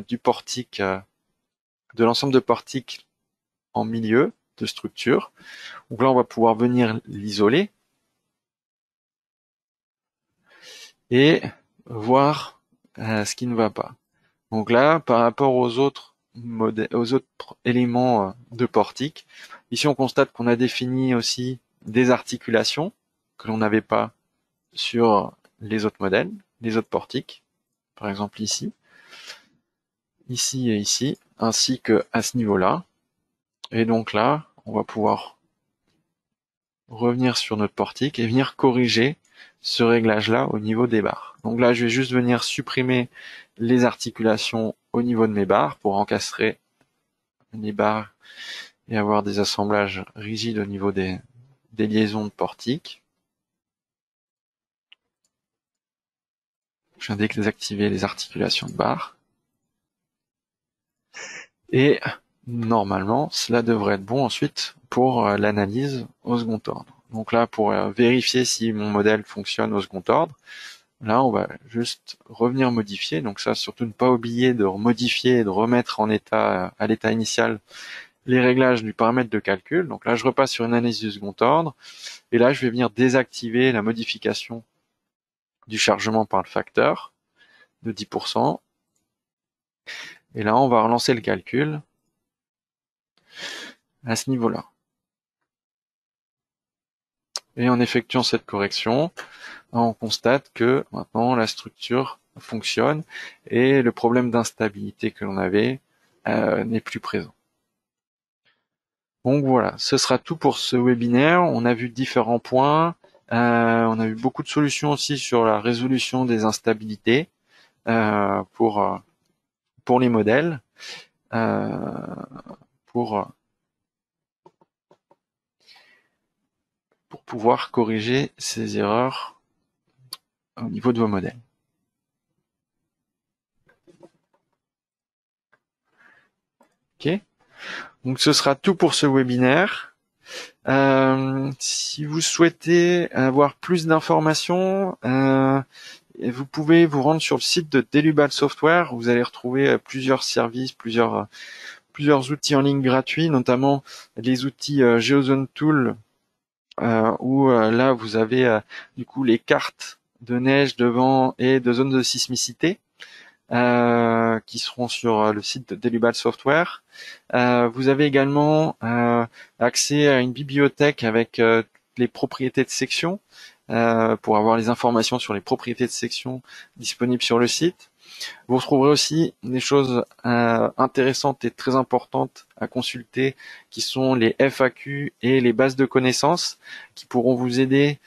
du portique, de l'ensemble de portiques en milieu de structure. Donc là, on va pouvoir venir l'isoler et voir ce qui ne va pas. Donc là, par rapport aux autres éléments de portique, ici on constate qu'on a défini aussi des articulations que l'on n'avait pas sur les autres modèles, les autres portiques, par exemple ici et ici, ainsi que à ce niveau-là. Et donc là, on va pouvoir revenir sur notre portique et venir corriger ce réglage-là au niveau des barres. Donc là, je vais juste venir supprimer les articulations au niveau de mes barres pour encastrer les barres et avoir des assemblages rigides au niveau des liaisons de portique. Je viens de désactiver les articulations de barres. Et normalement, cela devrait être bon ensuite pour l'analyse au second ordre. Donc là, pour vérifier si mon modèle fonctionne au second ordre, là, on va juste revenir modifier. Donc ça, surtout ne pas oublier de modifier et de remettre à l'état initial les réglages du paramètre de calcul. Donc là, je repasse sur une analyse du second ordre. Et là, je vais venir désactiver la modification du chargement par le facteur de 10%. Et là, on va relancer le calcul à ce niveau-là. Et en effectuant cette correction, on constate que maintenant la structure fonctionne et le problème d'instabilité que l'on avait n'est plus présent. Donc voilà, ce sera tout pour ce webinaire. On a vu différents points. On a vu beaucoup de solutions aussi sur la résolution des instabilités pour les modèles, euh, pour pouvoir corriger ces erreurs au niveau de vos modèles. Ok. Donc ce sera tout pour ce webinaire. Si vous souhaitez avoir plus d'informations, vous pouvez vous rendre sur le site de Delubal Software. Vous allez retrouver plusieurs services, plusieurs outils en ligne gratuits, notamment les outils GeoZone Tool, où là vous avez du coup les cartes de neige, de vent et de zones de sismicité. Qui seront sur le site de Delubal Software. Vous avez également accès à une bibliothèque avec les propriétés de section pour avoir les informations sur les propriétés de section disponibles sur le site. Vous retrouverez aussi des choses intéressantes et très importantes à consulter qui sont les FAQ et les bases de connaissances qui pourront vous aider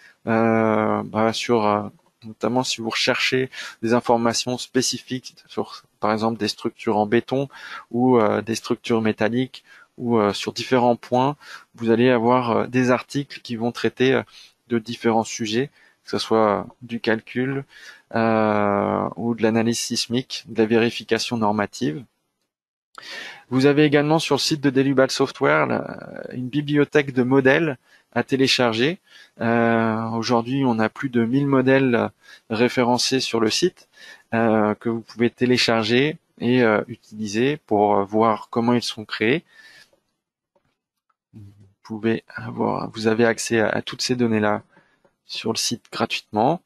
sur notamment si vous recherchez des informations spécifiques sur par exemple des structures en béton ou des structures métalliques ou sur différents points, vous allez avoir des articles qui vont traiter de différents sujets, que ce soit du calcul, ou de l'analyse sismique, de la vérification normative. Vous avez également sur le site de Delubal Software une bibliothèque de modèles à télécharger. Aujourd'hui, on a plus de 1000 modèles référencés sur le site que vous pouvez télécharger et utiliser pour voir comment ils sont créés. Vous avez accès à toutes ces données-là sur le site gratuitement.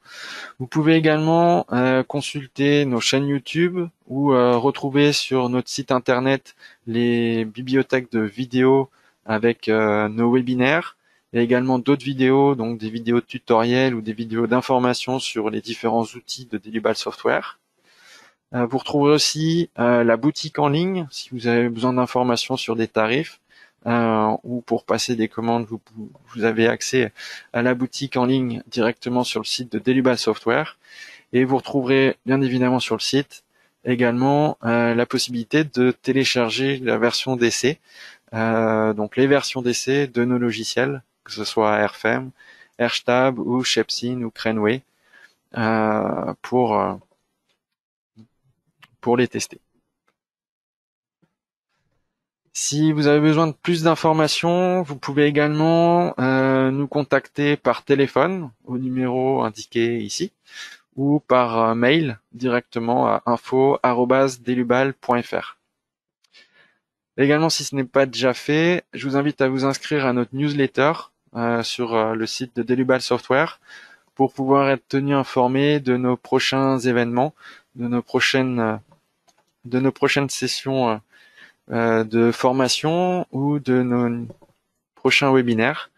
Vous pouvez également consulter nos chaînes YouTube ou retrouver sur notre site internet les bibliothèques de vidéos avec nos webinaires et également d'autres vidéos, donc des vidéos tutoriels ou des vidéos d'information sur les différents outils de Delubal Software. Vous retrouverez aussi la boutique en ligne si vous avez besoin d'informations sur des tarifs ou pour passer des commandes, vous avez accès à la boutique en ligne directement sur le site de Delubal Software. Et vous retrouverez bien évidemment sur le site également la possibilité de télécharger la version d'essai, donc les versions d'essai de nos logiciels, que ce soit Airfem, Airstab ou Shepsyn ou Craneway, pour les tester. Si vous avez besoin de plus d'informations, vous pouvez également nous contacter par téléphone au numéro indiqué ici ou par mail directement à info@delubal.fr. Également, si ce n'est pas déjà fait, je vous invite à vous inscrire à notre newsletter sur le site de Delubal Software pour pouvoir être tenu informé de nos prochains événements, de nos prochaines sessions de formation ou de nos prochains webinaires.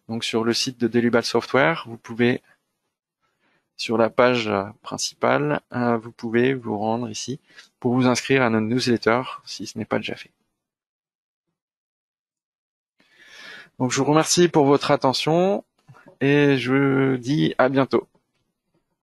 Donc sur le site de Delubal Software, vous pouvez, sur la page principale, vous pouvez vous rendre ici pour vous inscrire à notre newsletter si ce n'est pas déjà fait. Donc je vous remercie pour votre attention et je vous dis à bientôt.